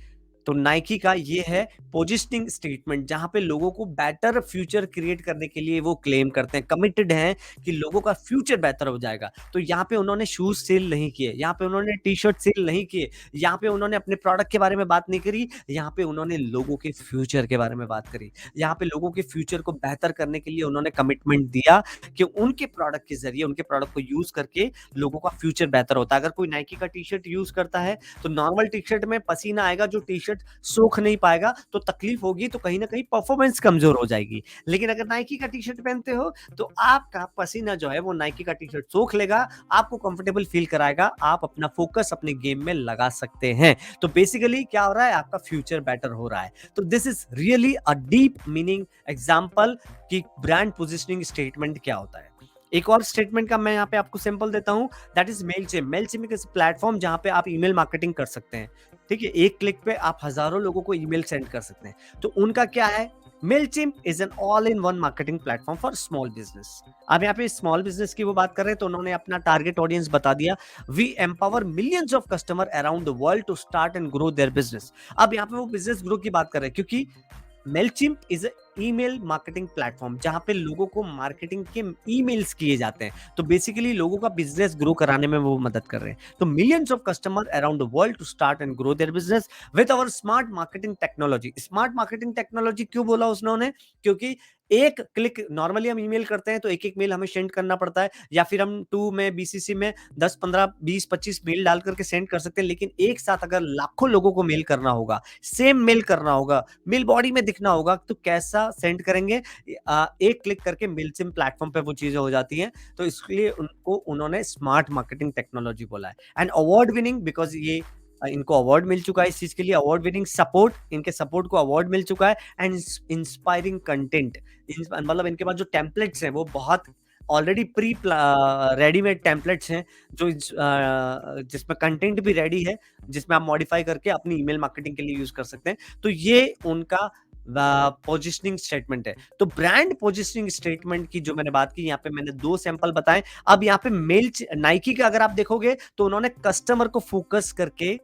तो नाइकी का ये है पोजिशनिंग स्टेटमेंट, जहां पे लोगों को बेटर फ्यूचर क्रिएट करने के लिए वो क्लेम करते हैं, कमिटेड हैं कि लोगों का फ्यूचर बेहतर हो जाएगा। तो यहाँ पे उन्होंने शूज सेल नहीं किए, यहाँ पे उन्होंने टी शर्ट सेल नहीं किए, यहाँ पे उन्होंने अपने प्रोडक्ट के बारे में बात नहीं करी, यहाँ पे उन्होंने लोगों के फ्यूचर के बारे में बात करी। यहाँ पे लोगों के फ्यूचर को बेहतर करने के लिए उन्होंने कमिटमेंट दिया कि उनके प्रोडक्ट के जरिए, उनके प्रोडक्ट को यूज करके लोगों का फ्यूचर बेहतर होता है। अगर कोई नाइकी का टी शर्ट यूज करता है तो नॉर्मल टी शर्ट में पसीना आएगा, जो टी शर्ट सोख नहीं पाएगा, तो तकलीफ होगी, तो कहीं ना कहीं परफॉर्मेंस कमजोर हो जाएगी। लेकिन अगर नाइकी का टी शर्ट पहनते हो तो आपका पसीना जो है वो नाइकी का टी शर्ट सोख लेगा, आपको कंफर्टेबल फील कराएगा, आप अपना फोकस अपने गेम में लगा सकते हैं। तो बेसिकली क्या हो रहा है, आपका फ्यूचर बेटर हो रहा है। तो this is really a deep meaning example कि ब्रांड पोजिशनिंग स्टेटमेंट क्या होता है। एक और स्टेटमेंट का मैं यहाँ पे आपको सैंपल देता हूँ, दैट इज मेलचिम्प। मेलचिम्प एक प्लेटफॉर्म जहाँ पे आप ईमेल मार्केटिंग कर सकते हैं। ठीक है, एक क्लिक पे आप हजारों लोगों को ईमेल सेंड कर सकते हैं। तो उनका क्या है, Mailchimp is an all in one marketing platform for small business. अब यहाँ पे स्मॉल बिजनेस की वो बात कर रहे हैं, तो उन्होंने अपना टारगेट ऑडियंस बता दिया, we empower millions of customer around the world to start and grow their business. अब यहाँ पे वो बिजनेस ग्रो की बात कर रहे हैं, क्योंकि Mailchimp is email marketing platform जहां पे लोगों को मार्केटिंग के ईमेल्स किए जाते हैं। तो बेसिकली लोगों का बिजनेस ग्रो कराने में वो मदद कर रहे हैं। तो millions of customer around the world to start and grow their business with our smart marketing technology. Smart marketing technology क्यों बोला उसने, क्योंकि एक क्लिक, नॉर्मली हम ईमेल करते हैं तो एक एक मेल हमें सेंड करना पड़ता है, या फिर हम 2 में बीसीसी में 10 15 20 25 मेल डाल करके सेंड कर सकते हैं। लेकिन एक साथ अगर लाखों लोगों को मेल करना होगा, सेम मेल करना होगा, मेल बॉडी में दिखना होगा, तो कैसा सेंड करेंगे, एक क्लिक करके मेलचिम्प प्लेटफॉर्म पे वो चीजें हो जाती हैं। तो इसलिए उन्होंने स्मार्ट मार्केटिंग टेक्नोलॉजी बोला है। एंड अवार्ड विनिंग, बिकॉज ये इनको अवार्ड मिल चुका है इस चीज के लिए, अवार्ड विनिंग सपोर्ट, इनके सपोर्ट को अवार्ड मिल चुका है। एंड इंस्पायरिंग कंटेंट, मतलब इनके पास जो टेम्पलेट्स हैं वो बहुत ऑलरेडी प्री रेडीमेड टेम्पलेट्स हैं, जो जिसमें कंटेंट भी रेडी है, जिसमें आप मॉडिफाई करके अपनी ईमेल मार्केटिंग के लिए यूज कर सकते हैं। तो ये उनका पोजिशनिंग स्टेटमेंट है। तो ब्रांड पोजिशनिंग स्टेटमेंट की जो मैंने बात की, यहाँ पे मैंने 2 सैंपल बताए। अब यहाँ पे नाइकी का अगर आप देखोगे तो उन्होंने कस्टमर को फोकस करके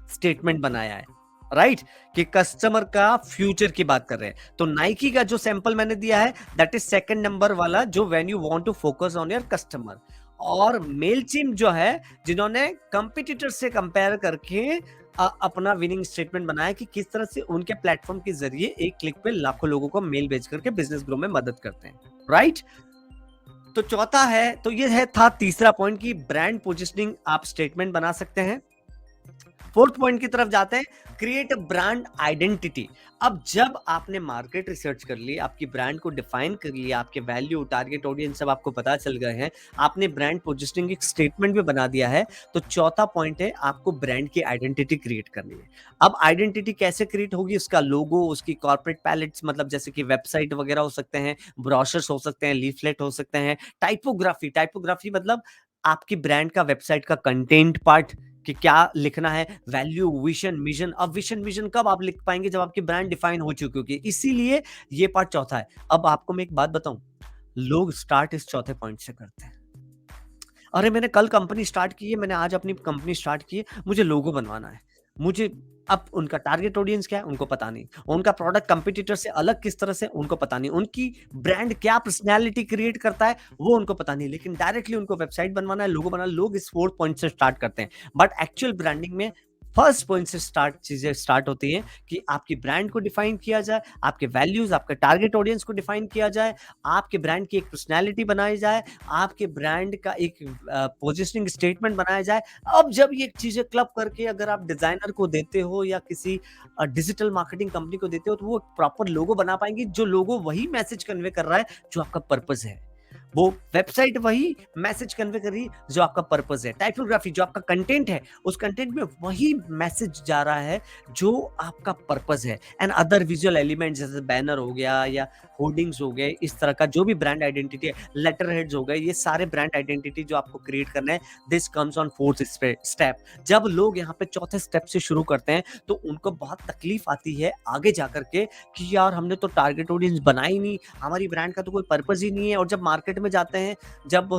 स्टेटमेंट बनाया है, राइट, कि कस्टमर का फ्यूचर की बात कर रहे हैं। तो नाइकी का जो सैंपल मैंने दिया है दैट इज सेकंड नंबर वाला, जो when you want to focus on your customer. और मेलचिम्प जो है, जिन्होंने कंपटीटर से कंपेयर करके अपना विनिंग स्टेटमेंट बनाया कि किस तरह से उनके प्लेटफॉर्म के जरिए एक क्लिक पे लाखों लोगों को मेल भेज करके बिजनेस ग्रो में मदद करते हैं, राइट। तो चौथा है, तो ये था तीसरा पॉइंट कि ब्रांड पोजिशनिंग आप स्टेटमेंट बना सकते हैं। फोर्थ पॉइंट की तरफ जाते हैं, क्रिएट अ ब्रांड आइडेंटिटी। अब जब आपने मार्केट रिसर्च कर ली, आपकी ब्रांड को डिफाइन कर लिया, आपके वैल्यू, टारगेट ऑडियंस सब आपको पता चल गए हैं, आपने ब्रांड पोजिशनिंग एक स्टेटमेंट भी बना दिया है, तो चौथा पॉइंट है आपको ब्रांड की आइडेंटिटी क्रिएट करनी है। अब आइडेंटिटी कैसे क्रिएट होगी, उसका लोगो, उसकी कॉर्पोरेट पैलेट्स, मतलब जैसे कि वेबसाइट वगैरह हो सकते हैं, ब्रोशर्स हो सकते हैं, लीफलेट हो सकते हैं, टाइपोग्राफी मतलब आपकी ब्रांड का वेबसाइट का कंटेंट पार्ट, कि क्या लिखना है, वैल्यू, विजन, मिशन। अब विजन मिशन कब आप लिख पाएंगे, जब आपकी ब्रांड डिफाइन हो चुकी होगी। इसीलिए ये पार्ट चौथा है। अब आपको मैं एक बात बताऊं, लोग स्टार्ट इस चौथे पॉइंट से करते हैं। अरे मैंने कल कंपनी स्टार्ट की है, मैंने आज अपनी कंपनी स्टार्ट की है, मुझे लोगो बनवाना है, मुझे। अब उनका टारगेट ऑडियंस क्या है उनको पता नहीं, उनका प्रोडक्ट कंपटीटर से अलग किस तरह से उनको पता नहीं, उनकी ब्रांड क्या पर्सनैलिटी क्रिएट करता है वो उनको पता नहीं, लेकिन डायरेक्टली उनको वेबसाइट बनवाना है, लोगो बनाना। लोग इस 4 पॉइंट से स्टार्ट करते हैं, बट एक्चुअल ब्रांडिंग में फर्स्ट पॉइंट से चीजें स्टार्ट होती हैं कि आपकी ब्रांड को डिफाइन किया जाए, आपके वैल्यूज, आपके टारगेट ऑडियंस को डिफाइन किया जाए, आपके ब्रांड की एक पर्सनैलिटी बनाई जाए, आपके ब्रांड का एक पोजिशनिंग स्टेटमेंट बनाया जाए। अब जब ये चीजें क्लब करके अगर आप डिजाइनर को देते हो या किसी डिजिटल मार्केटिंग कंपनी को देते हो, तो वो प्रॉपर लोगो बना पाएंगे, जो लोगो वही मैसेज कन्वे कर रहा है जो आपका पर्पस है। वो वेबसाइट वही मैसेज कन्वे कर रही है जो आपका पर्पस है, टाइपोग्राफी जो आपका कंटेंट है, उस कंटेंट में वही मैसेज जा रहा है जो आपका पर्पस है। एंड अदर विजुअल एलिमेंट जैसे बैनर हो गया या होर्डिंग्स हो गए, इस तरह का जो भी ब्रांड आइडेंटिटी है, लेटर हेड्स हो गए, ये सारे ब्रांड आइडेंटिटी जो आपको क्रिएट करना है, this comes on fourth step. जब लोग यहाँ पे चौथे स्टेप से शुरू करते हैं तो उनको बहुत तकलीफ आती है आगे जाकर के कि यार हमने तो टारगेट ऑडियंस बनाई नहीं, हमारी ब्रांड का तो कोई पर्पस ही नहीं है। और जब मार्केट में जाते हैं, जब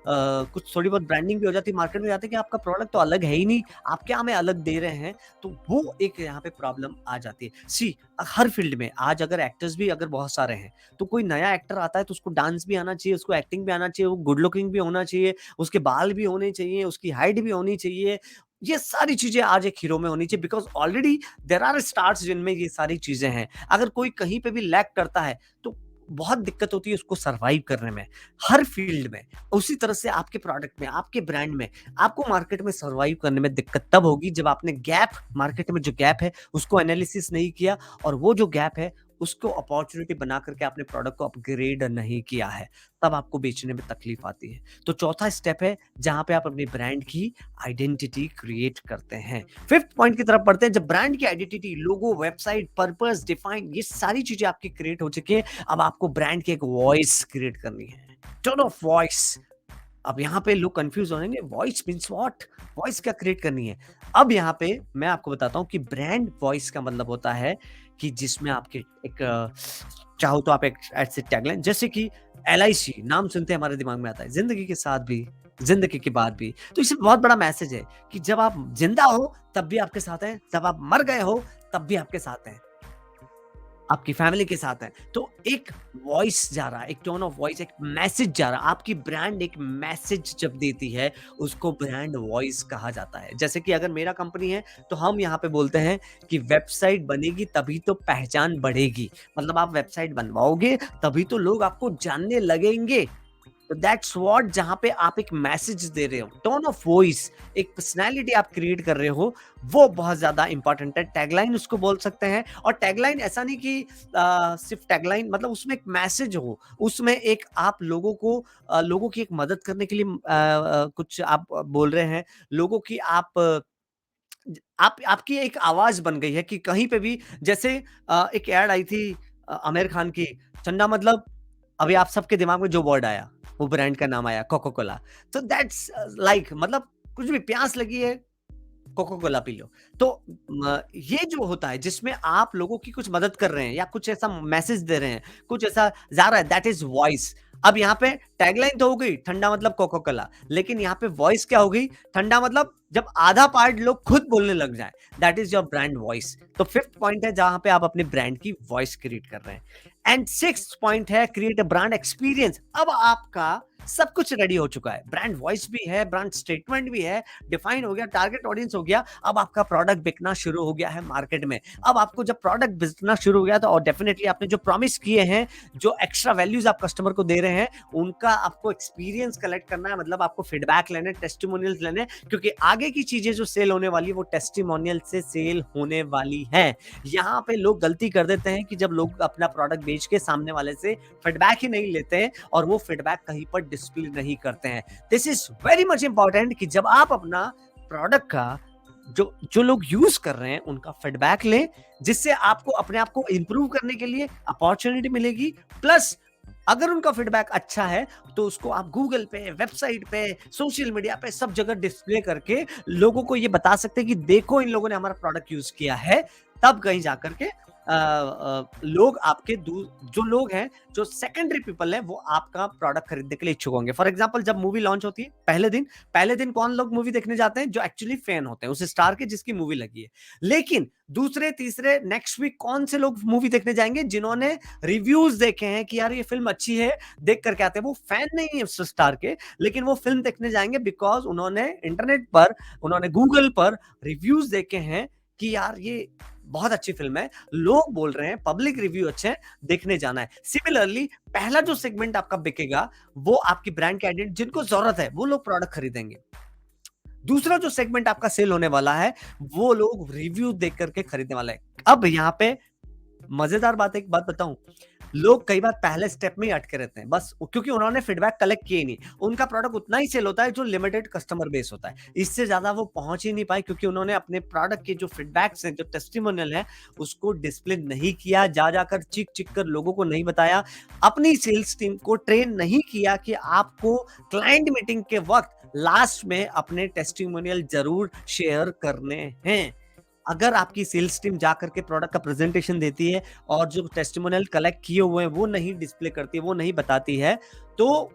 कुछ थोड़ी बहुत ब्रांडिंग भी हो जाती है, मार्केट में जाते हैं कि आपका प्रोडक्ट तो अलग है ही नहीं, आप क्या हमें अलग दे रहे हैं, तो वो एक यहाँ पे प्रॉब्लम आ जाती है। सी हर फील्ड में आज अगर एक्टर्स भी अगर बहुत सारे हैं, तो कोई नया एक्टर आता है तो उसको डांस भी आना चाहिए, उसको एक्टिंग भी आना चाहिए, वो गुड लुकिंग भी होना चाहिए, उसके बाल भी होने चाहिए, उसकी हाइट भी होनी चाहिए। ये सारी चीजें आज एक हीरो में होनी चाहिए, because already there are stars जिनमें ये सारी चीजें हैं। अगर कोई कहीं पे भी लैक करता है तो बहुत दिक्कत होती है उसको सरवाइव करने में, हर फील्ड में। उसी तरह से आपके प्रोडक्ट में, आपके ब्रांड में, आपको मार्केट में सरवाइव करने में दिक्कत तब होगी जब आपने गैप, मार्केट में जो गैप है उसको एनालिसिस नहीं किया, और वो जो गैप है उसको अपॉर्चुनिटी बना करके आपने प्रोडक्ट को अपग्रेड नहीं किया है, तब आपको बेचने में तकलीफ आती है। तो चौथा स्टेप है जहां पे आप अपनी ब्रांड की आइडेंटिटी क्रिएट करते हैं। फिफ्थ पॉइंट की तरफ बढ़ते हैं। जब ब्रांड की आइडेंटिटी, लोगो, वेबसाइट, पर्पस, डिफाइन, ये सारी चीजें आपकी क्रिएट हो चुकी है, अब आपको ब्रांड की एक वॉइस क्रिएट करनी है, टोन ऑफ वॉइस। अब यहाँ पे लोग कंफ्यूज होंगे, वॉइस मींस व्हाट, वॉइस क्या क्रिएट करनी है। अब यहाँ पे मैं आपको बताता हूँ कि ब्रांड वॉइस का मतलब होता है कि जिसमें आपके एक चाहो तो आप एक ऐसे टैगलाइन, जैसे कि LIC नाम सुनते हैं हमारे दिमाग में आता है, जिंदगी के साथ भी जिंदगी के बाद भी। तो इसमें बहुत बड़ा मैसेज है कि जब आप जिंदा हो तब भी आपके साथ हैं, जब आप मर गए हो तब भी आपके साथ हैं, आपकी फैमिली के साथ है। तो एक वॉइस जा रहा है, एक टोन ऑफ वॉइस, एक मैसेज जा रहा है। आपकी ब्रांड एक मैसेज जब देती है उसको ब्रांड वॉइस कहा जाता है। जैसे कि अगर मेरा कंपनी है तो हम यहाँ पे बोलते हैं कि वेबसाइट बनेगी तभी तो पहचान बढ़ेगी। मतलब आप वेबसाइट बनवाओगे तभी तो लोग आपको जानने लगेंगे। तो दैट्स व्हाट, जहां पे आप एक मैसेज दे रहे हो, टोन ऑफ वॉइस, एक पर्सनैलिटी आप क्रिएट कर रहे हो, वो बहुत ज्यादा इंपॉर्टेंट है। टैगलाइन उसको बोल सकते हैं। और टैगलाइन ऐसा नहीं कि सिर्फ टैगलाइन, मतलब उसमें एक मैसेज हो, उसमें एक आप लोगों को लोगों की एक मदद करने के लिए कुछ आप बोल रहे हैं, लोगों की आप आपकी एक आवाज बन गई है कि कहीं पे भी, जैसे एक एड आई थी आमिर खान की, चंदा मतलब, अभी आप सबके दिमाग में जो वर्ड आया वो ब्रांड का नाम आया, कोका कोला। तो दैट्स लाइक, मतलब कुछ भी प्यास लगी है, कोका कोला पी लो। तो ये जो होता है जिसमें आप लोगों की कुछ मदद कर रहे हैं या कुछ ऐसा मैसेज दे रहे हैं, कुछ ऐसा जा रहा है, दैट इज वॉइस। अब यहाँ पे टैगलाइन तो हो गई ठंडा मतलब कोका कोला, लेकिन यहाँ पे वॉइस क्या हो गई, ठंडा मतलब जब आधा पार्ट लोग खुद बोलने लग जाए, that is your brand voice. तो फिफ्थ पॉइंट है जहां पे आप अपने ब्रांड की वॉइस क्रिएट कर रहे हैं। एंड सिक्स्थ पॉइंट है क्रिएट अ ब्रांड एक्सपीरियंस। अब आपका सब कुछ रेडी हो चुका है, ब्रांड वॉइस भी है, ब्रांड स्टेटमेंट भी है, डिफाइन हो गया, टारगेट ऑडियंस हो गया। अब आपका प्रोडक्ट बिकना शुरू हो गया है मार्केट में। अब आपको जब प्रोडक्ट बिकना शुरू हो गया तो और डेफिनेटली आपने जो प्रॉमिस किए हैं, जो एक्स्ट्रा वैल्यूज आप कस्टमर को दे रहे हैं, उनका आपको एक्सपीरियंस कलेक्ट करना है। मतलब आपको फीडबैक लेने, टेस्टिमोनियल्स लेने, क्योंकि आगे की चीजें जो सेल होने वाली है वो टेस्टिमोनियल से सेल होने वाली है। यहाँ पे लोग गलती कर देते हैं कि जब लोग अपना प्रोडक्ट बेच के सामने वाले से फीडबैक ही नहीं लेते हैं और वो फीडबैक कहीं पर डिस्प्ले नहीं करते हैं। This is very much important कि जब आप अपना प्रोडक्ट का जो लोग यूज कर रहे हैं उनका फीडबैक लें, जिससे आपको अपने आप को इंप्रूव करने के लिए अपॉर्चुनिटी मिलेगी। प्लस अगर उनका फीडबैक अच्छा है तो उसको आप गूगल पे, वेबसाइट पे, सोशल मीडिया पे सब जगह डिस्प्ले करके लोगों को ये बता सकते हैं कि देखो इन लोगों ने हमारा प्रोडक्ट यूज किया है। तब कहीं जाकर के लोग आपके जो लोग हैं, जो सेकेंडरी पीपल है, वो आपका प्रोडक्ट खरीदने के लिए इच्छुक होंगे। फॉर एग्जांपल जब मूवी लॉन्च होती है पहले दिन कौन लोग मूवी देखने जाते हैं, जो एक्चुअली फैन होते हैं उस स्टार के जिसकी मूवी लगी है। लेकिन दूसरे तीसरे नेक्स्ट वीक कौन से लोग मूवी देखने जाएंगे, जिन्होंने रिव्यूज देखे हैं कि यार ये फिल्म अच्छी है, देख करके आते हैं। वो फैन नहीं है उस स्टार के, लेकिन वो फिल्म देखने जाएंगे बिकॉज उन्होंने इंटरनेट पर, उन्होंने गूगल पर रिव्यूज देखे हैं कि यार ये बहुत अच्छी फिल्म है, लोग बोल रहे हैं, पब्लिक रिव्यू अच्छे हैं, देखने जाना है। सिमिलरली पहला जो सेगमेंट आपका बिकेगा वो आपकी ब्रांड के आइडेंटिटी, जिनको जरूरत है वो लोग प्रोडक्ट खरीदेंगे। दूसरा जो सेगमेंट आपका सेल होने वाला है वो लोग रिव्यू देख करके खरीदने वाला है। अब यहाँ पे मजेदार बात, एक बात बताऊं, लोग कई बार पहले स्टेप में ही अटके रहते हैं, बस क्योंकि उन्होंने फीडबैक कलेक्ट किए ही नहीं। उनका प्रोडक्ट उतना ही सेल होता है जो लिमिटेड कस्टमर बेस होता है, इससे ज्यादा वो पहुंच ही नहीं पाए, क्योंकि उन्होंने अपने प्रोडक्ट के जो फीडबैक्स हैं, जो टेस्टिमोनियल है, उसको डिस्प्ले नहीं किया, जा जाकर चिक चिक कर लोगों को नहीं बताया, अपनी सेल्स टीम को ट्रेन नहीं किया कि आपको क्लाइंट मीटिंग के वक्त लास्ट में अपने टेस्टिमोनियल जरूर शेयर करने हैं। अगर आपकी सेल्स टीम जाकर के प्रोडक्ट का प्रेजेंटेशन देती है और जो टेस्टिमोनियल कलेक्ट किए हुए हैं वो नहीं डिस्प्ले करती है, वो नहीं बताती है, तो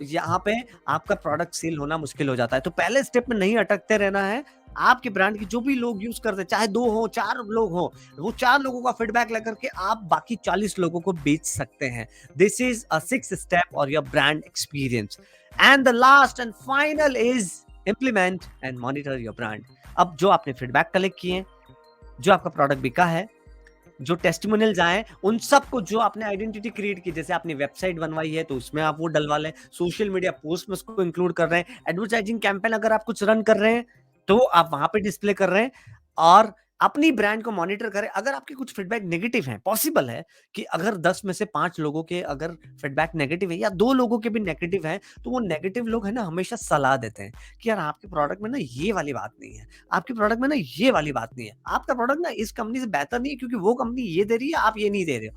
यहाँ पे आपका प्रोडक्ट सेल होना मुश्किल हो जाता है। तो पहले स्टेप में नहीं अटकते रहना है। आपके ब्रांड की जो भी लोग यूज करते हैं, चाहे 2 हो 4 लोग हो, वो 4 लोगों का फीडबैक लेकर के आप बाकी 40 लोगों को बेच सकते हैं। This is a 6th step और your brand experience. And the last and final is implement and monitor your brand. अब जो आपने फीडबैक कलेक्ट किए, जो आपका प्रोडक्ट बिका है, जो टेस्टिमोनियल्स आए, उन सबको जो आपने आइडेंटिटी क्रिएट की, जैसे आपने वेबसाइट बनवाई है तो उसमें आप वो डलवा लें, सोशल मीडिया पोस्ट में उसको इंक्लूड कर रहे हैं, एडवर्टाइजिंग कैंपेन अगर आप कुछ रन कर रहे हैं तो आप वहां पे डिस्प्ले कर रहे हैं, और अपनी ब्रांड को मॉनिटर करें। अगर आपके कुछ फीडबैक नेगेटिव है, पॉसिबल है कि अगर 10 में से 5 लोगों के अगर फीडबैक नेगेटिव है या 2 लोगों के भी नेगेटिव है, तो वो नेगेटिव लोग है ना हमेशा सलाह देते हैं कि यार आपके प्रोडक्ट में ना ये वाली बात नहीं है, आपके प्रोडक्ट में ना ये वाली बात नहीं है, आपका प्रोडक्ट ना इस कंपनी से बेहतर नहीं है क्योंकि वो कंपनी ये दे रही है, आप ये नहीं दे रहे हो।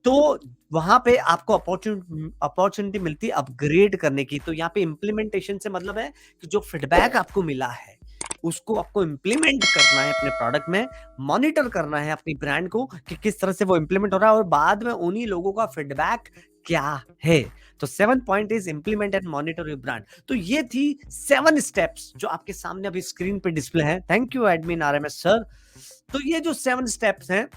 तो वहां पे आपको अपॉर्चुनिटी मिलती है अपग्रेड करने की। तो यहाँ पे इम्प्लीमेंटेशन से मतलब है कि जो फीडबैक आपको मिला है उसको आपको इम्प्लीमेंट करना है अपने प्रोडक्ट में, मॉनिटर करना है अपनी ब्रांड को कि किस तरह से वो इम्प्लीमेंट हो रहा है और बाद में उन्हीं लोगों का फीडबैक क्या है। तो 7th point is implement and monitor your brand. तो ये थी 7 स्टेप्स जो आपके सामने अभी स्क्रीन पे डिस्प्ले है। Thank you admin RMS sir. तो ये जो 7 स्टेप्स हैं,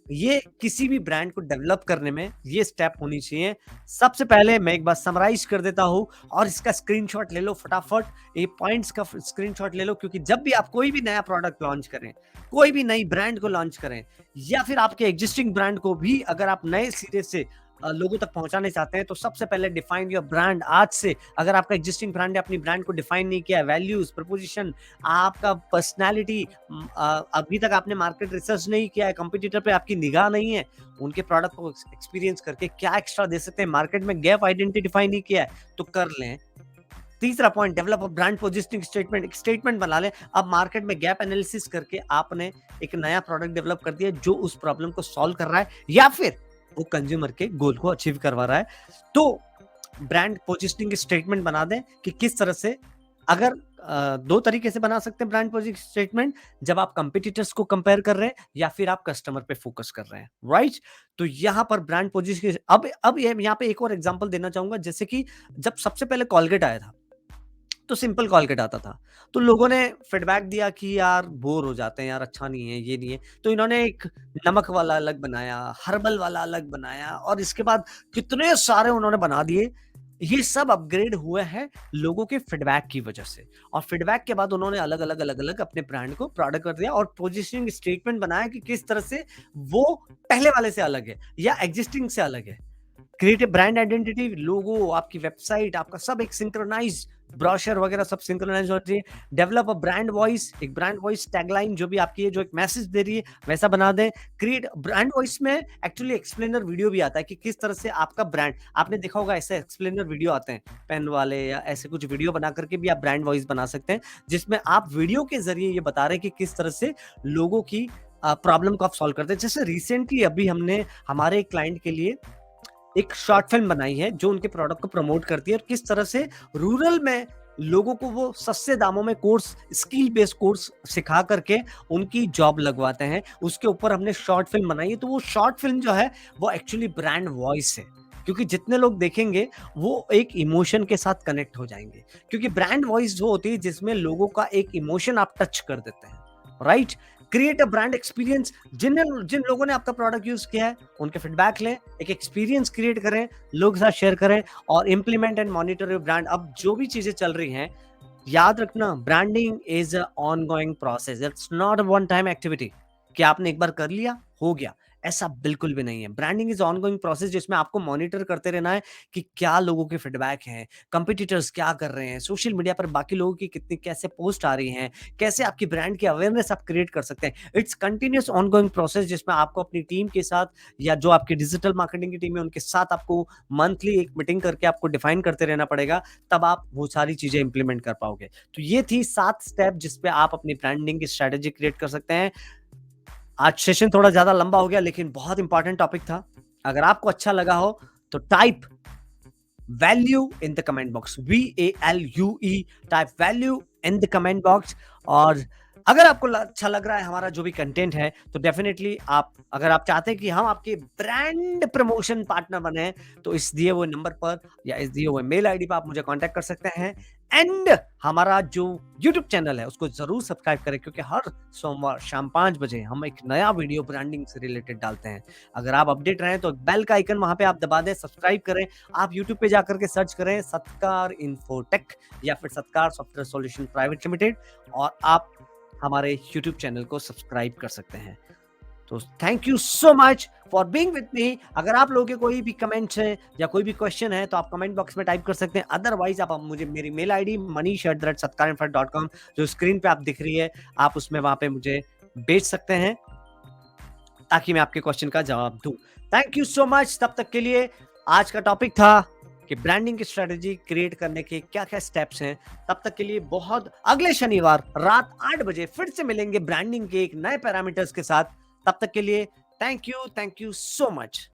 ये किसी भी ब्रांड को डेवलप करने में ये स्टेप होनी चाहिए। सबसे पहले मैं एक बार समराइज कर देता हूं और इसका स्क्रीनशॉट ले लो फटाफट, ये पॉइंट्स का स्क्रीनशॉट ले लो, क्योंकि जब भी आप कोई भी नया प्रोडक्ट लॉन्च करें, कोई भी नई ब्रांड को लॉन्च करें, या फिर आपके एग्जिस्टिंग ब्रांड को भी अगर आप नए सिरे से लोगों तक पहुंचाने चाहते हैं, तो सबसे पहले डिफाइन योर ब्रांड। आज से अगर आपका एग्जिस्टिंग ब्रांड है, अपनी ब्रांड को डिफाइन नहीं किया, वैल्यूज, प्रपोजिशन, आपका पर्सनालिटी, अभी तक आपने मार्केट रिसर्च नहीं किया है, कंपटीटर पे आपकी निगाह नहीं है, उनके प्रोडक्ट को एक्सपीरियंस करके क्या एक्स्ट्रा दे सकते हैं, मार्केट में गैप आइडेंटिफाई नहीं किया है तो कर लें। तीसरा point, develop a brand positioning statement. एक स्टेटमेंट बना लें। अब मार्केट में गैप एनालिसिस करके आपने एक नया प्रोडक्ट डेवलप कर दिया जो उस प्रॉब्लम को सॉल्व कर रहा है या फिर वो कंज्यूमर के गोल को अचीव करवा रहा है। तो ब्रांड पोजिशनिंग स्टेटमेंट बना दें कि किस तरह से, अगर 2 तरीके से बना सकते हैं ब्रांड पोजिशनिंग स्टेटमेंट, जब आप कंपटीटर्स को कंपेयर कर रहे हैं या फिर आप कस्टमर पे फोकस कर रहे हैं, राइट। तो यहाँ पर ब्रांड पोजिशनिंग, अब यहाँ पे एक और एग्जांपल देना चाहूंगा। जैसे कि जब सबसे पहले कॉलगेट आया था तो सिंपल कॉलगेट आता था, तो लोगों ने फीडबैक दिया कि यार बोर हो जाते हैं, यार अच्छा नहीं है, ये नहीं है। तो इन्होंने एक नमक वाला अलग बनाया, हर्बल वाला अलग बनाया, और इसके बाद कितने सारे उन्होंने बना दिए। ये सब अपग्रेड हुए हैं लोगों के फीडबैक की वजह से, और फीडबैक के बाद उन्होंने अलग अलग अपने ब्रांड को प्रोडक्ट कर दिया और पोजिशनिंग स्टेटमेंट बनाया कि किस तरह से वो पहले वाले से अलग है या एग्जिस्टिंग से अलग है। क्रिएटिव ब्रांड आइडेंटिटी, लोगो, आपकी वेबसाइट, आपका सब एक सिंक्रोनाइज, ब्रोशर वगैरह सब सिंक्रोनाइज हो रही है। डेवलप अ ब्रांड वॉइस, एक ब्रांड वॉइस टैगलाइन जो भी आपकी है, जो एक मैसेज दे रही है वैसा बना दें। क्रिएट ब्रांड वॉइस में एक्चुअली एक्सप्लेनर वीडियो भी आता है कि किस तरह से आपका ब्रांड, आपने देखा होगा ऐसे एक्सप्लेनर वीडियो आते हैं पेन वाले, या ऐसे कुछ वीडियो बना करके भी आप ब्रांड वॉइस बना सकते हैं, जिसमें आप वीडियो के जरिए ये बता रहे हैं कि किस तरह से लोगों की प्रॉब्लम को आप सॉल्व करते हैं। जैसे रिसेंटली अभी हमने हमारे क्लाइंट के लिए एक शॉर्ट फिल्म बनाई है जो उनके प्रोडक्ट को प्रमोट करती है और किस तरह से रूरल में लोगों को वो सस्ते दामों में कोर्स, स्किल बेस्ड कोर्स सिखा करके उनकी जॉब लगवाते हैं। उसके ऊपर हमने शॉर्ट फिल्म बनाई है। तो वो शॉर्ट फिल्म जो है वो एक्चुअली ब्रांड वॉइस है, क्योंकि जितने लोग देखेंगे वो एक इमोशन के साथ कनेक्ट हो जाएंगे, क्योंकि ब्रांड वॉइस वो होती है जिसमें लोगों का एक इमोशन आप टच कर देते हैं, right. Create a brand experience, जिन लोगों ने आपका प्रोडक्ट यूज किया है उनके फीडबैक लें, एक एक्सपीरियंस क्रिएट करें, लोगों के साथ शेयर करें, और implement and monitor your brand. अब जो भी चीजें चल रही हैं, याद रखना branding is a ongoing process, it's not a one time activity कि आपने एक बार कर लिया हो गया। ऐसा बिल्कुल भी नहीं है। ब्रांडिंग इज ऑनगोइंग प्रोसेस जिसमें आपको मॉनिटर करते रहना है कि क्या लोगों के फीडबैक हैं, कंपटीटर्स क्या कर रहे हैं, सोशल मीडिया पर बाकी लोगों की कितनी कैसे पोस्ट आ रही हैं, कैसे आपकी ब्रांड की अवेयरनेस आप क्रिएट कर सकते हैं। इट्स कंटिन्यूअस ऑनगोइंग प्रोसेस जिसमें आपको अपनी टीम के साथ या जो आपकी डिजिटल मार्केटिंग की टीम है उनके साथ आपको मंथली एक मीटिंग करके आपको डिफाइन करते रहना पड़ेगा, तब आप वो सारी चीजें इंप्लीमेंट कर पाओगे। तो ये थी 7 स्टेप जिस पे आप अपनी ब्रांडिंग की स्ट्रेटेजी क्रिएट कर सकते हैं। आज सेशन थोड़ा ज्यादा लंबा हो गया लेकिन बहुत इंपॉर्टेंट टॉपिक था। अगर आपको अच्छा लगा हो तो type value in the comment box, VALUE, type value in the comment box. और अगर आपको अच्छा लग रहा है हमारा जो भी कंटेंट है तो डेफिनेटली अगर आप चाहते हैं कि हम आपके ब्रांड प्रमोशन पार्टनर बने तो इस दिए हुए नंबर पर या इस दिए हुए मेल आईडी पर आप मुझे कांटेक्ट कर सकते हैं। एंड हमारा जो YouTube चैनल है उसको जरूर सब्सक्राइब करें क्योंकि हर सोमवार शाम 5 बजे हम एक नया वीडियो ब्रांडिंग से रिलेटेड डालते हैं। अगर आप अपडेट रहें तो बेल का आइकन वहां पे आप दबा दें, सब्सक्राइब करें। आप YouTube पे जाकर के सर्च करें सत्कार इन्फोटेक या फिर सत्कार सॉफ्टवेयर सॉल्यूशन प्राइवेट लिमिटेड और आप हमारे YouTube चैनल को सब्सक्राइब कर सकते हैं। तो thank you so much for being with me. अगर आप लोगों के कोई भी कमेंट्स हैं या कोई भी क्वेश्चन है तो आप कमेंट बॉक्स में टाइप कर सकते हैं। अदरवाइज आप मुझे मेरी मेल आईडी manish@satkarinfo.com जो स्क्रीन पे आप दिख रही है आप उसमें वहां पे मुझे भेज सकते हैं ताकि मैं आपके क्वेश्चन का जवाब दूं। Thank you so much. तब तक के लिए आज का टॉपिक था कि ब्रांडिंग की स्ट्रेटेजी क्रिएट करने के क्या क्या स्टेप्स हैं। तब तक के लिए अगले शनिवार रात 8 बजे फिर से मिलेंगे ब्रांडिंग के एक नए पैरामीटर्स के साथ। तब तक के लिए थैंक यू सो मच।